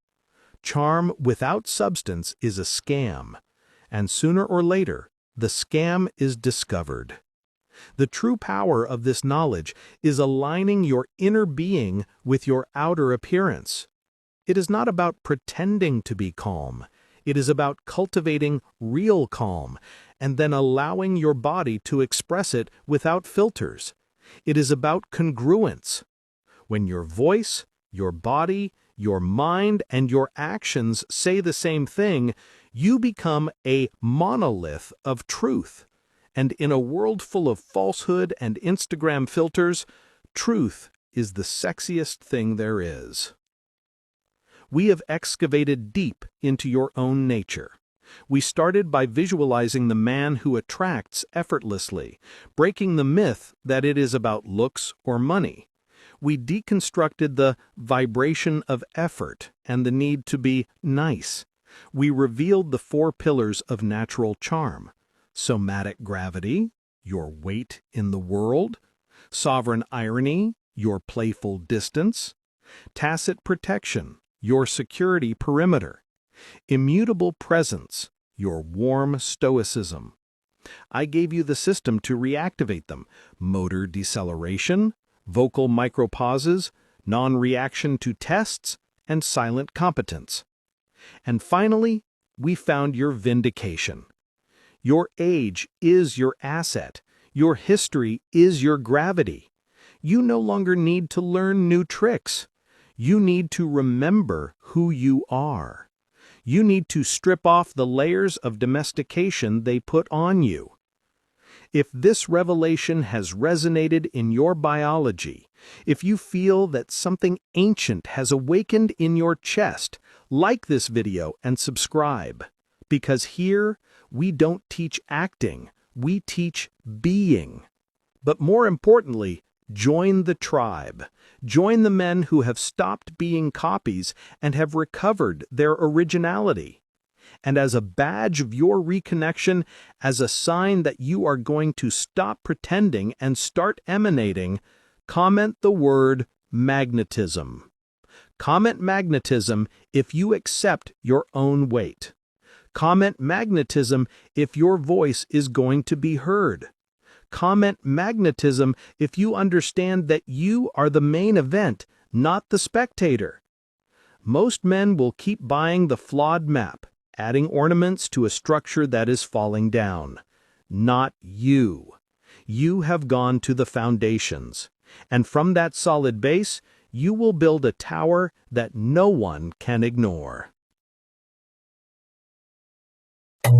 Charm without substance is a scam, and sooner or later, the scam is discovered. The true power of this knowledge is aligning your inner being with your outer appearance. It is not about pretending to be calm. It is about cultivating real calm and then allowing your body to express it without filters. It is about congruence. When your voice, your body, your mind, and your actions say the same thing, you become a monolith of truth. And in a world full of falsehood and Instagram filters, truth is the sexiest thing there is. We have excavated deep into your own nature. We started by visualizing the man who attracts effortlessly, breaking the myth that it is about looks or money. We deconstructed the vibration of effort and the need to be nice. We revealed the 4 pillars of natural charm: somatic gravity, your weight in the world; sovereign irony, your playful distance; tacit protection, your security perimeter; immutable presence, your warm stoicism. I gave you the system to reactivate them: motor deceleration, vocal micropauses, non-reaction to tests, and silent competence. And finally, we found your vindication. Your age is your asset. Your history is your gravity. You no longer need to learn new tricks. You need to remember who you are. You need to strip off the layers of domestication they put on you. If this revelation has resonated in your biology, if you feel that something ancient has awakened in your chest, like this video and subscribe. Because here, we don't teach acting, we teach being. But more importantly, join the tribe. Join the men who have stopped being copies and have recovered their originality. And as a badge of your reconnection, as a sign that you are going to stop pretending and start emanating, comment the word magnetism. Comment magnetism if you accept your own weight. Comment magnetism if your voice is going to be heard. Comment magnetism if you understand that you are the main event, not the spectator. Most men will keep buying the flawed map, adding ornaments to a structure that is falling down. Not you. You have gone to the foundations, and from that solid base, you will build a tower that no one can ignore.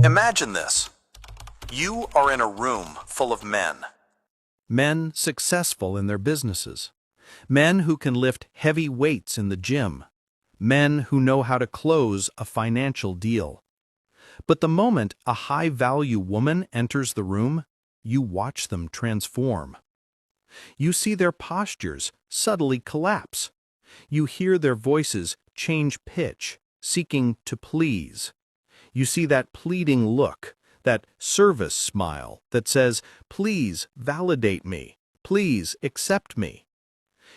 Imagine this. You are in a room full of men. Men successful in their businesses. Men who can lift heavy weights in the gym. Men who know how to close a financial deal. But the moment a high-value woman enters the room, you watch them transform. You see their postures subtly collapse. You hear their voices change pitch, seeking to please. You see that pleading look, that service smile that says, "Please validate me. Please accept me."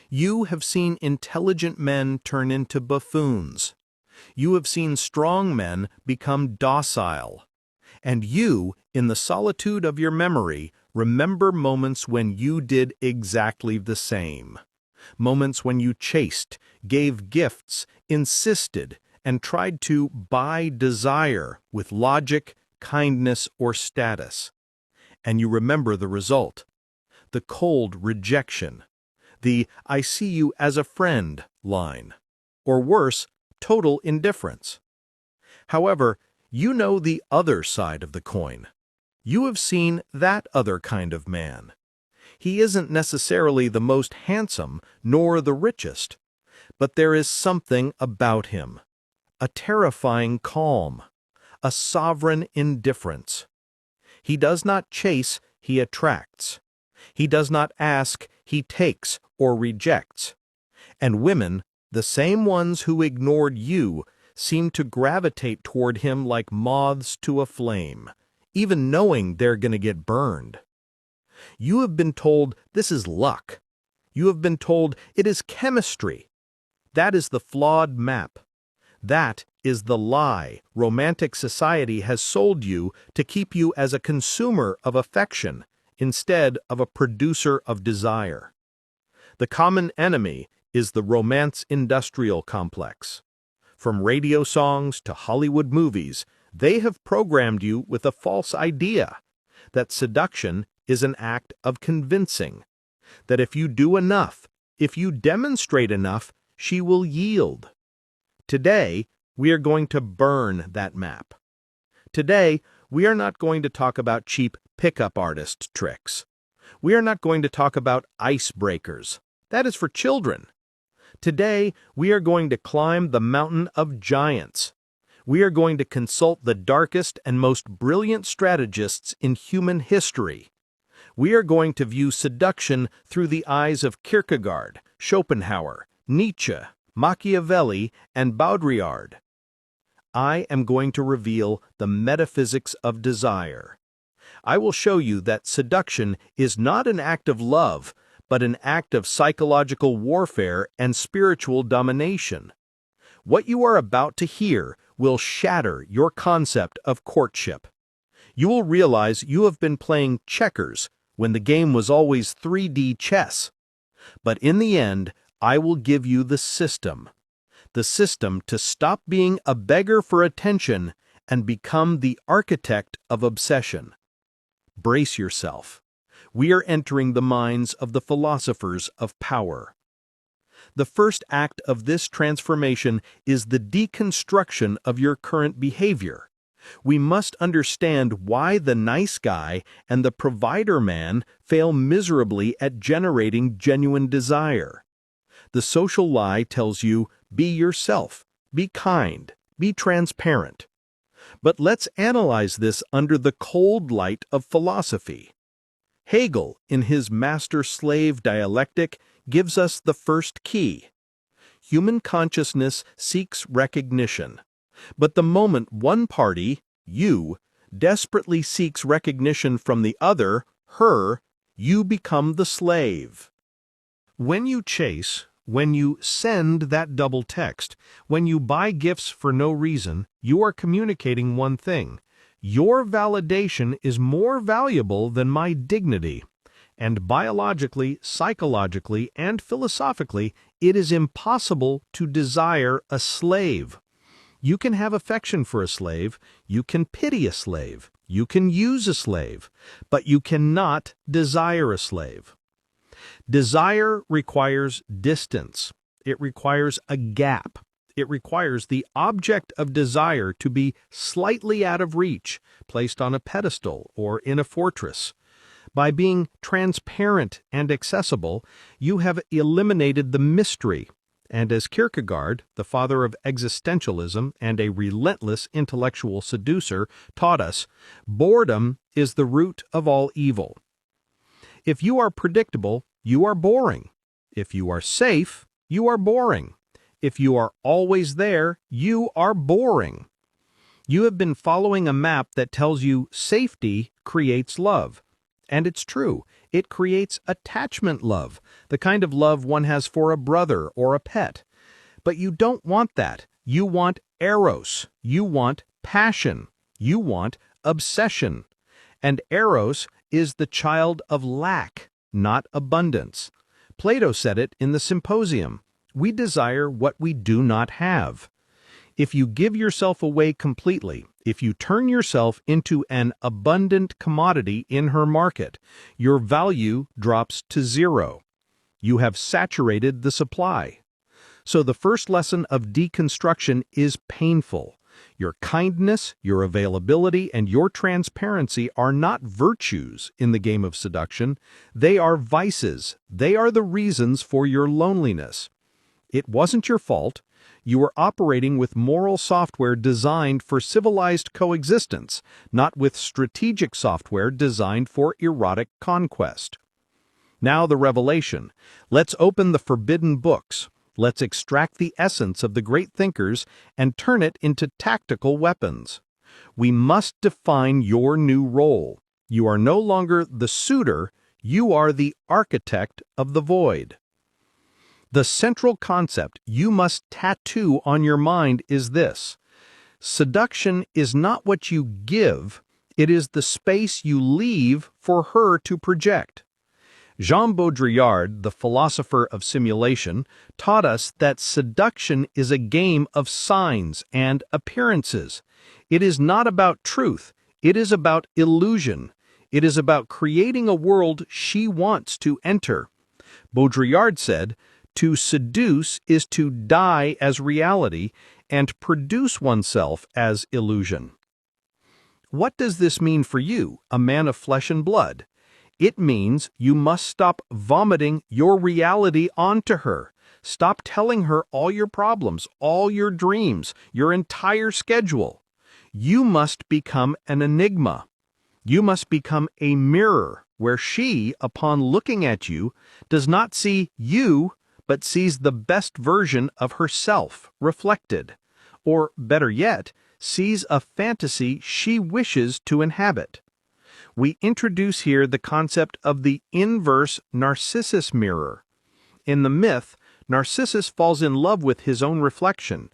You have seen intelligent men turn into buffoons. You have seen strong men become docile. And you, in the solitude of your memory, remember moments when you did exactly the same. Moments when you chased, gave gifts, insisted, and tried to buy desire with logic, kindness, or status. And you remember the result: the cold rejection, the "I see you as a friend" line, or worse, total indifference. However, you know the other side of the coin. You have seen that other kind of man. He isn't necessarily the most handsome nor the richest, but there is something about him, a terrifying calm, a sovereign indifference. He does not chase, he attracts. He does not ask, he takes or rejects. And women, the same ones who ignored you, seem to gravitate toward him like moths to a flame, even knowing they're going to get burned. You have been told this is luck. You have been told it is chemistry. That is the flawed map. That is the lie romantic society has sold you to keep you as a consumer of affection instead of a producer of desire. The common enemy is the romance industrial complex. From radio songs to Hollywood movies, they have programmed you with a false idea that seduction is an act of convincing, that if you do enough, if you demonstrate enough, she will yield. Today, we are going to burn that map. Today, we are not going to talk about cheap pickup artist tricks. We are not going to talk about icebreakers. That is for children. Today, we are going to climb the mountain of giants. We are going to consult the darkest and most brilliant strategists in human history. We are going to view seduction through the eyes of Kierkegaard, Schopenhauer, Nietzsche, Machiavelli, and Baudrillard. I am going to reveal the metaphysics of desire. I will show you that seduction is not an act of love, but an act of psychological warfare and spiritual domination. What you are about to hear will shatter your concept of courtship. You will realize you have been playing checkers when the game was always 3D chess. But in the end, I will give you the system to stop being a beggar for attention and become the architect of obsession. Brace yourself. We are entering the minds of the philosophers of power. The first act of this transformation is the deconstruction of your current behavior. We must understand why the nice guy and the provider man fail miserably at generating genuine desire. The social lie tells you, be yourself, be kind, be transparent. But let's analyze this under the cold light of philosophy. Hegel, in his master-slave dialectic, gives us the first key. Human consciousness seeks recognition. But the moment one party, you, desperately seeks recognition from the other, her, you become the slave. When you chase, when you send that double text, when you buy gifts for no reason, you are communicating one thing. Your validation is more valuable than my dignity. And biologically, psychologically, and philosophically, it is impossible to desire a slave. You can have affection for a slave, you can pity a slave, you can use a slave, but you cannot desire a slave. Desire requires distance. It requires a gap. It requires the object of desire to be slightly out of reach, placed on a pedestal or in a fortress. By being transparent and accessible, you have eliminated the mystery. And as Kierkegaard, the father of existentialism and a relentless intellectual seducer, taught us, boredom is the root of all evil. If you are predictable, you are boring. If you are safe, you are boring. If you are always there, you are boring. You have been following a map that tells you safety creates love. And it's true. It creates attachment love, the kind of love one has for a brother or a pet. But you don't want that. You want eros. You want passion. You want obsession. And eros is the child of lack, not abundance. Plato said it in the Symposium. We desire what we do not have. If you give yourself away completely, If you turn yourself into an abundant commodity in her market, your value drops to zero. You have saturated the supply. So the first lesson of deconstruction is painful. Your kindness, your availability, and your transparency are not virtues in the game of seduction. They are vices. They are the reasons for your loneliness. It wasn't your fault. You were operating with moral software designed for civilized coexistence, not with strategic software designed for erotic conquest. Now the revelation. Let's open the forbidden books. Let's extract the essence of the great thinkers and turn it into tactical weapons. We must define your new role. You are no longer the suitor, you are the architect of the void. The central concept you must tattoo on your mind is this: seduction is not what you give, it is the space you leave for her to project. Jean Baudrillard, the philosopher of simulation, taught us that seduction is a game of signs and appearances. It is not about truth, it is about illusion. It is about creating a world she wants to enter. Baudrillard said, "To seduce is to die as reality and produce oneself as illusion." What does this mean for you, a man of flesh and blood? It means you must stop vomiting your reality onto her. Stop telling her all your problems, all your dreams, your entire schedule. You must become an enigma. You must become a mirror where she, upon looking at you, does not see you, but sees the best version of herself reflected. Or, better yet, sees a fantasy she wishes to inhabit. We introduce here the concept of the inverse Narcissus mirror. In the myth, Narcissus falls in love with his own reflection.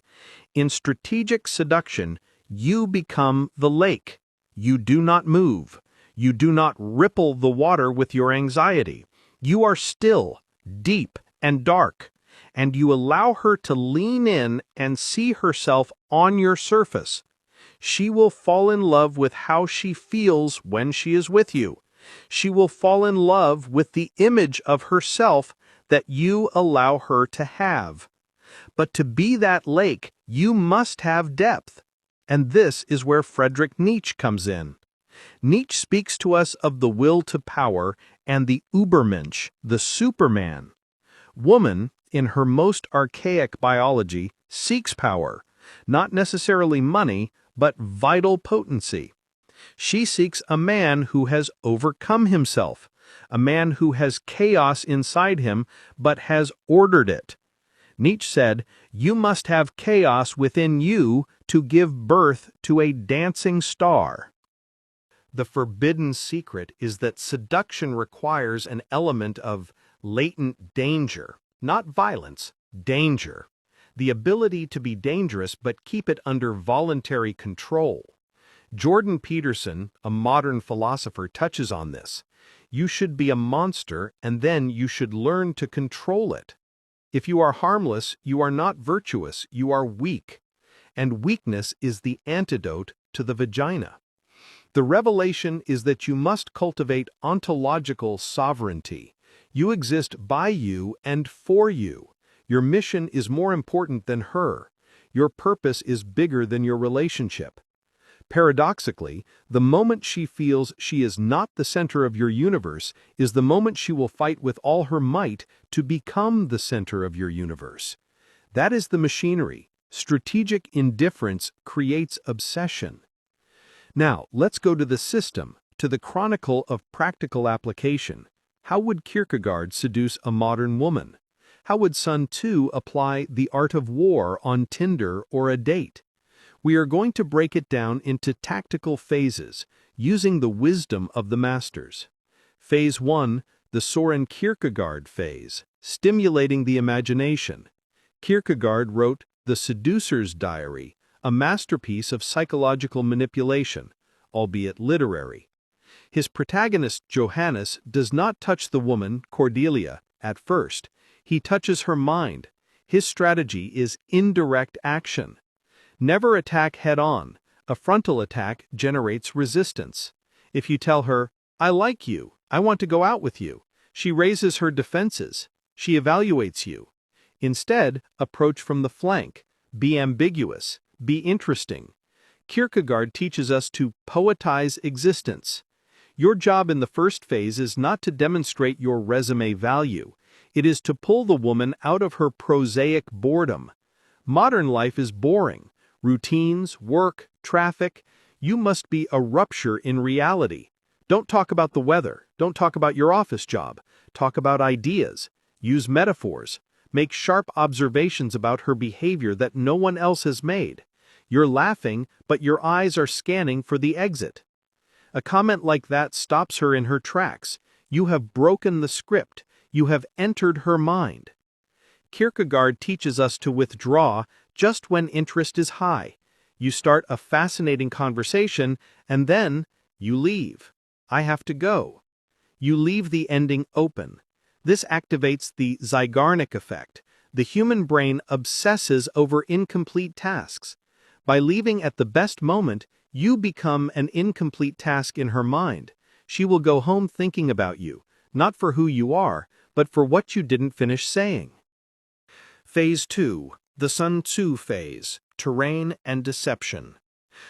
In strategic seduction, you become the lake. You do not move. You do not ripple the water with your anxiety. You are still, deep, and dark, and you allow her to lean in and see herself on your surface. She will fall in love with how she feels when she is with you. She will fall in love with the image of herself that you allow her to have. But to be that lake, you must have depth. And this is where Friedrich Nietzsche comes in. Nietzsche speaks to us of the will to power and the Übermensch, the Superman. Woman, in her most archaic biology, seeks power, not necessarily money, but vital potency. She seeks a man who has overcome himself, a man who has chaos inside him but has ordered it. Nietzsche said, "You must have chaos within you to give birth to a dancing star." The forbidden secret is that seduction requires an element of latent danger, not violence, danger. The ability to be dangerous but keep it under voluntary control. Jordan Peterson, a modern philosopher, touches on this. You should be a monster and then you should learn to control it. If you are harmless, you are not virtuous, you are weak. And weakness is the antidote to the vagina. The revelation is that you must cultivate ontological sovereignty. You exist by you and for you. Your mission is more important than her. Your purpose is bigger than your relationship. Paradoxically, the moment she feels she is not the center of your universe is the moment she will fight with all her might to become the center of your universe. That is the machinery. Strategic indifference creates obsession. Now, let's go to the system, to the chronicle of practical application. How would Kierkegaard seduce a modern woman? How would Sun Tzu apply the art of war on Tinder or a date? We are going to break it down into tactical phases, using the wisdom of the masters. Phase 1, the Soren Kierkegaard phase, stimulating the imagination. Kierkegaard wrote The Seducer's Diary, a masterpiece of psychological manipulation, albeit literary. His protagonist, Johannes, does not touch the woman, Cordelia, at first. He touches her mind. His strategy is indirect action. Never attack head-on. A frontal attack generates resistance. If you tell her, "I like you, I want to go out with you," she raises her defenses. She evaluates you. Instead, approach from the flank. Be ambiguous. Be interesting. Kierkegaard teaches us to poetize existence. Your job in the first phase is not to demonstrate your resume value. It is to pull the woman out of her prosaic boredom. Modern life is boring. Routines, work, traffic. You must be a rupture in reality. Don't talk about the weather. Don't talk about your office job. Talk about ideas. Use metaphors. Make sharp observations about her behavior that no one else has made. You're laughing, but your eyes are scanning for the exit. A comment like that stops her in her tracks. You have broken the script. You have entered her mind. Kierkegaard teaches us to withdraw just when interest is high. You start a fascinating conversation, and then you leave. I have to go. You leave the ending open. This activates the Zeigarnik effect. The human brain obsesses over incomplete tasks. By leaving at the best moment, you become an incomplete task in her mind. She will go home thinking about you, not for who you are, but for what you didn't finish saying. Phase 2. The Sun Tzu phase. Terrain and deception.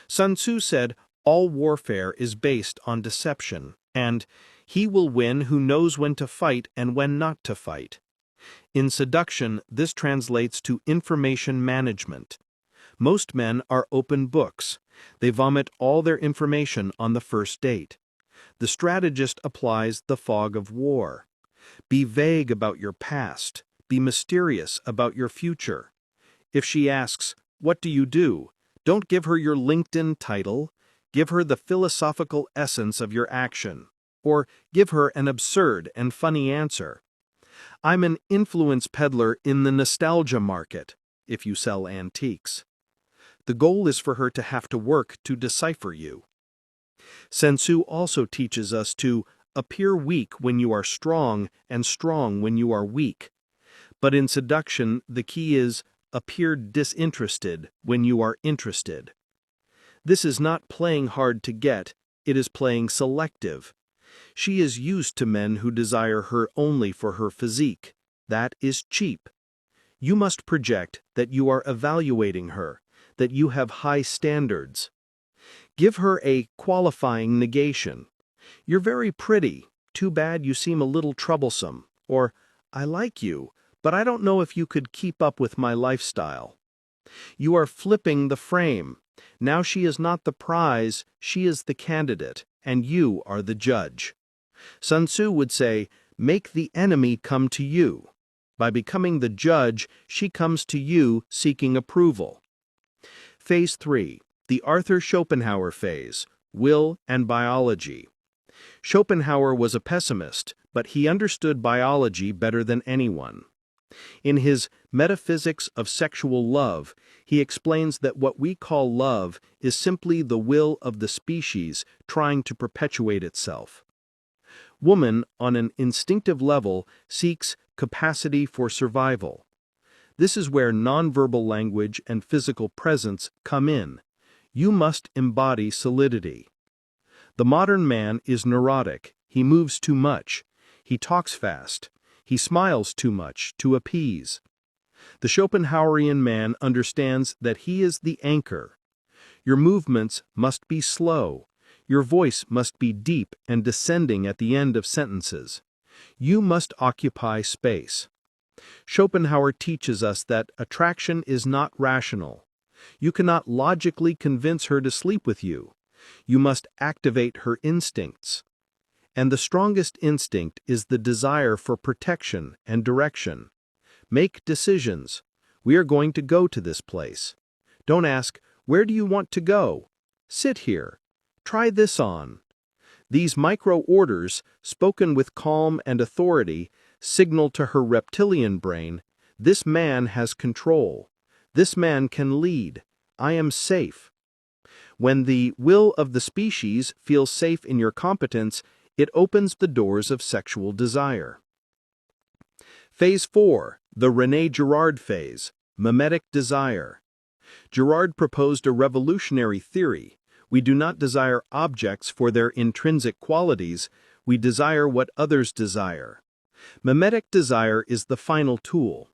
Sun Tzu said, "All warfare is based on deception," and "He will win who knows when to fight and when not to fight." In seduction, this translates to information management. Most men are open books. They vomit all their information on the first date. The strategist applies the fog of war. Be vague about your past. Be mysterious about your future. If she asks, "What do you do?" don't give her your LinkedIn title. Give her the philosophical essence of your action. Or give her an absurd and funny answer. "I'm an influence peddler in the nostalgia market," if you sell antiques. The goal is for her to have to work to decipher you. Sun Tzu also teaches us to appear weak when you are strong and strong when you are weak. But in seduction, the key is appear disinterested when you are interested. This is not playing hard to get, it is playing selective. She is used to men who desire her only for her physique. That is cheap. You must project that you are evaluating her, that you have high standards. Give her a qualifying negation. "You're very pretty. Too bad you seem a little troublesome." Or, "I like you, but I don't know if you could keep up with my lifestyle." You are flipping the frame. Now she is not the prize, she is the candidate, and you are the judge. Sun Tzu would say, "Make the enemy come to you." By becoming the judge, she comes to you seeking approval. Phase 3. The Arthur Schopenhauer phase. Will and biology. Schopenhauer was a pessimist, but he understood biology better than anyone. In his Metaphysics of Sexual Love, he explains that what we call love is simply the will of the species trying to perpetuate itself. Woman, on an instinctive level, seeks capacity for survival. This is where nonverbal language and physical presence come in. You must embody solidity. The modern man is neurotic. He moves too much. He talks fast. He smiles too much to appease. The Schopenhauerian man understands that he is the anchor. Your movements must be slow. Your voice must be deep and descending at the end of sentences. You must occupy space. Schopenhauer teaches us that attraction is not rational. You cannot logically convince her to sleep with you. You must activate her instincts. And the strongest instinct is the desire for protection and direction. Make decisions. We are going to go to this place. Don't ask, "Where do you want to go?" Sit here. Try this on. These micro orders, spoken with calm and authority, signal to her reptilian brain, "This man has control. This man can lead. I am safe." When the will of the species feels safe in your competence, it opens the doors of sexual desire. Phase 4. The René Girard phase. Mimetic desire. Girard proposed a revolutionary theory. We do not desire objects for their intrinsic qualities, we desire what others desire. Mimetic desire is the final tool.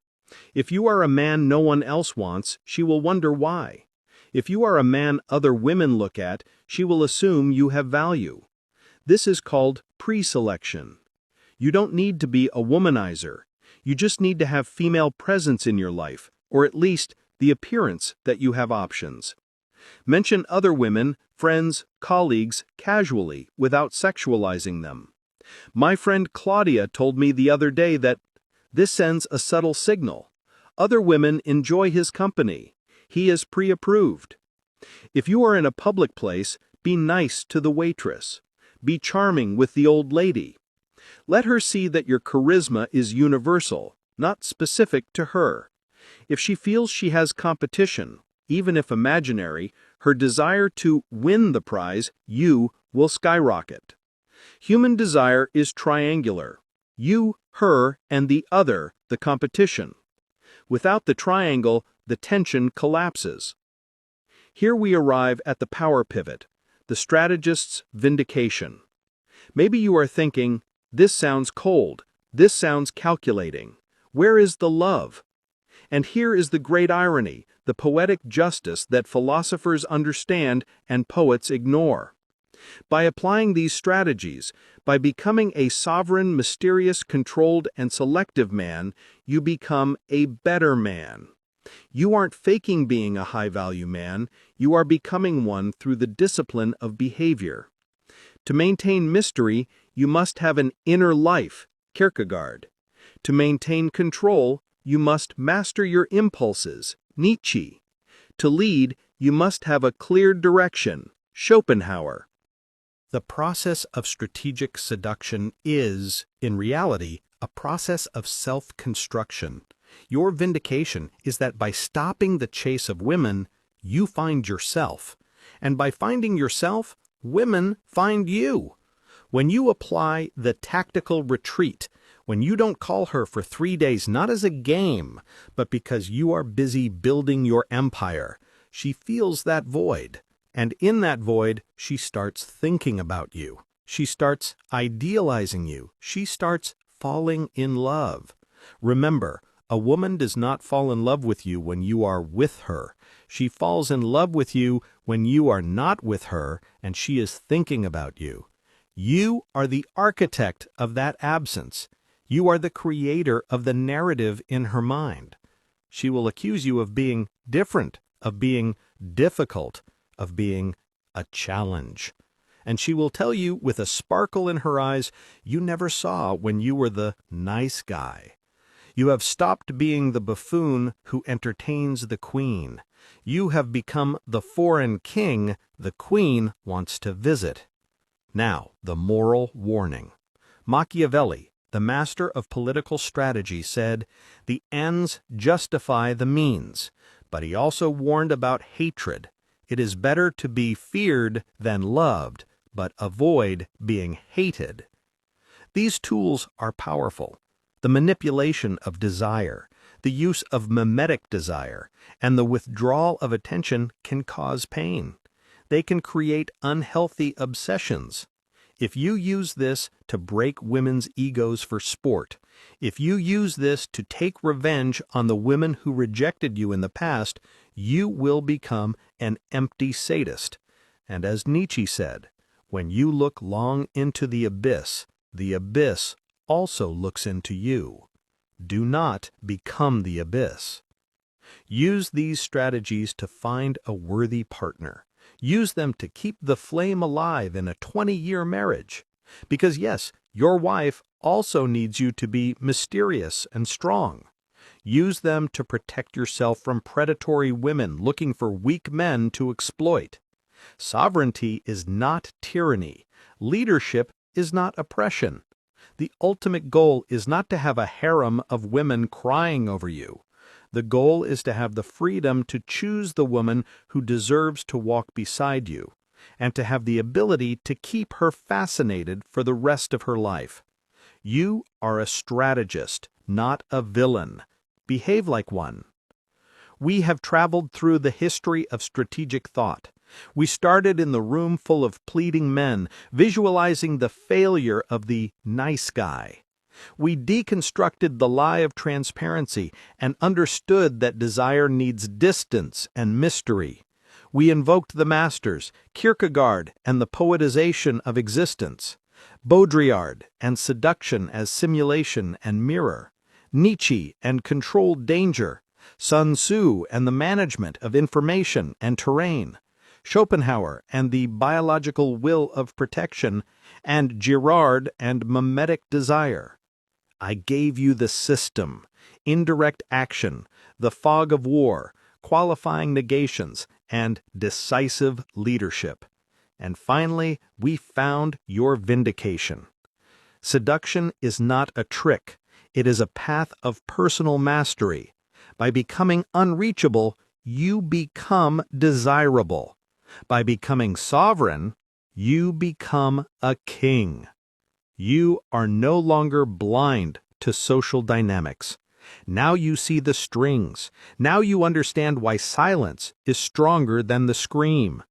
If you are a man no one else wants, she will wonder why. If you are a man other women look at, she will assume you have value. This is called pre-selection. You don't need to be a womanizer. You just need to have female presence in your life, or at least the appearance that you have options. Mention other women, friends, colleagues, casually, without sexualizing them. My friend Claudia told me the other day that this sends a subtle signal. Other women enjoy his company. He is pre-approved. If you are in a public place, be nice to the waitress. Be charming with the old lady. Let her see that your charisma is universal, not specific to her. If she feels she has competition, even if imaginary, her desire to win the prize, you, will skyrocket. Human desire is triangular. You, her, and the other, the competition. Without the triangle, the tension collapses. Here we arrive at the power pivot, the strategist's vindication. Maybe you are thinking, this sounds cold, this sounds calculating. Where is the love? And here is the great irony, the poetic justice that philosophers understand and poets ignore. By applying these strategies, by becoming a sovereign, mysterious, controlled, and selective man, you become a better man. You aren't faking being a high-value man, you are becoming one through the discipline of behavior. To maintain mystery, you must have an inner life, Kierkegaard. To maintain control, you must master your impulses, Nietzsche. To lead, you must have a clear direction, Schopenhauer. The process of strategic seduction is, in reality, a process of self-construction. Your vindication is that by stopping the chase of women, you find yourself. And by finding yourself, women find you. When you apply the tactical retreat, when you don't call her for 3 days not as a game, but because you are busy building your empire, she feels that void. And in that void, she starts thinking about you. She starts idealizing you. She starts falling in love. Remember, a woman does not fall in love with you when you are with her. She falls in love with you when you are not with her and she is thinking about you. You are the architect of that absence. You are the creator of the narrative in her mind. She will accuse you of being different, of being difficult, of being a challenge. And she will tell you with a sparkle in her eyes you never saw when you were the nice guy. You have stopped being the buffoon who entertains the queen. You have become the foreign king the queen wants to visit. Now, the moral warning. Machiavelli, the master of political strategy, said, "The ends justify the means," but he also warned about hatred. It is better to be feared than loved, but avoid being hated. These tools are powerful. The manipulation of desire, the use of mimetic desire, and the withdrawal of attention can cause pain. They can create unhealthy obsessions. If you use this to break women's egos for sport, if you use this to take revenge on the women who rejected you in the past, you will become an empty sadist. And as Nietzsche said, when you look long into the abyss also looks into you. Do not become the abyss. Use these strategies to find a worthy partner. Use them to keep the flame alive in a 20-year marriage. Because yes, your wife also needs you to be mysterious and strong. Use them to protect yourself from predatory women looking for weak men to exploit. Sovereignty is not tyranny. Leadership is not oppression. The ultimate goal is not to have a harem of women crying over you. The goal is to have the freedom to choose the woman who deserves to walk beside you, and to have the ability to keep her fascinated for the rest of her life. You are a strategist, not a villain. Behave like one. we have traveled through the history of strategic thought. We started in the room full of pleading men, visualizing the failure of the nice guy. We deconstructed the lie of transparency and understood that desire needs distance and mystery. We invoked the masters, Kierkegaard and the poetization of existence, Baudrillard and seduction as simulation and mirror, Nietzsche and controlled danger, Sun Tzu and the management of information and terrain, Schopenhauer and the biological will of protection, and Girard and mimetic desire. I gave you the system, indirect action, the fog of war, qualifying negations, and decisive leadership. And finally, we found your vindication. Seduction is not a trick. It is a path of personal mastery. By becoming unreachable, you become desirable. By becoming sovereign, you become a king. You are no longer blind to social dynamics. Now you see the strings. Now you understand why silence is stronger than the scream.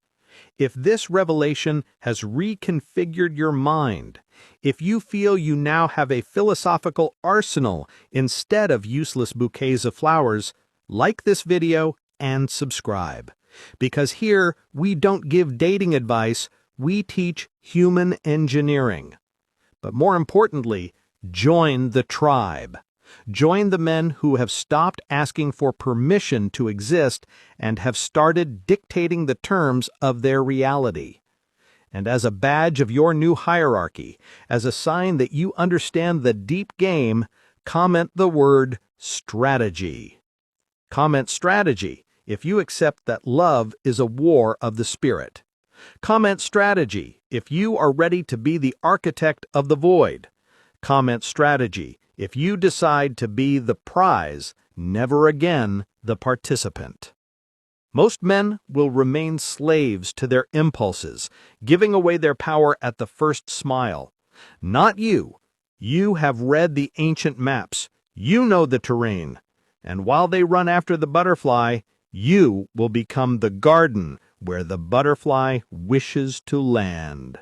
If this revelation has reconfigured your mind, if you feel you now have a philosophical arsenal instead of useless bouquets of flowers, like this video and subscribe. Because here, we don't give dating advice, we teach human engineering. But more importantly, join the tribe. Join the men who have stopped asking for permission to exist and have started dictating the terms of their reality. And as a badge of your new hierarchy, as a sign that you understand the deep game, comment the word strategy. Comment strategy if you accept that love is a war of the spirit. Comment strategy if you are ready to be the architect of the void. Comment strategy if you decide to be the prize, never again the participant. Most men will remain slaves to their impulses, giving away their power at the first smile. Not you. You have read the ancient maps. You know the terrain. And while they run after the butterfly, you will become the garden where the butterfly wishes to land.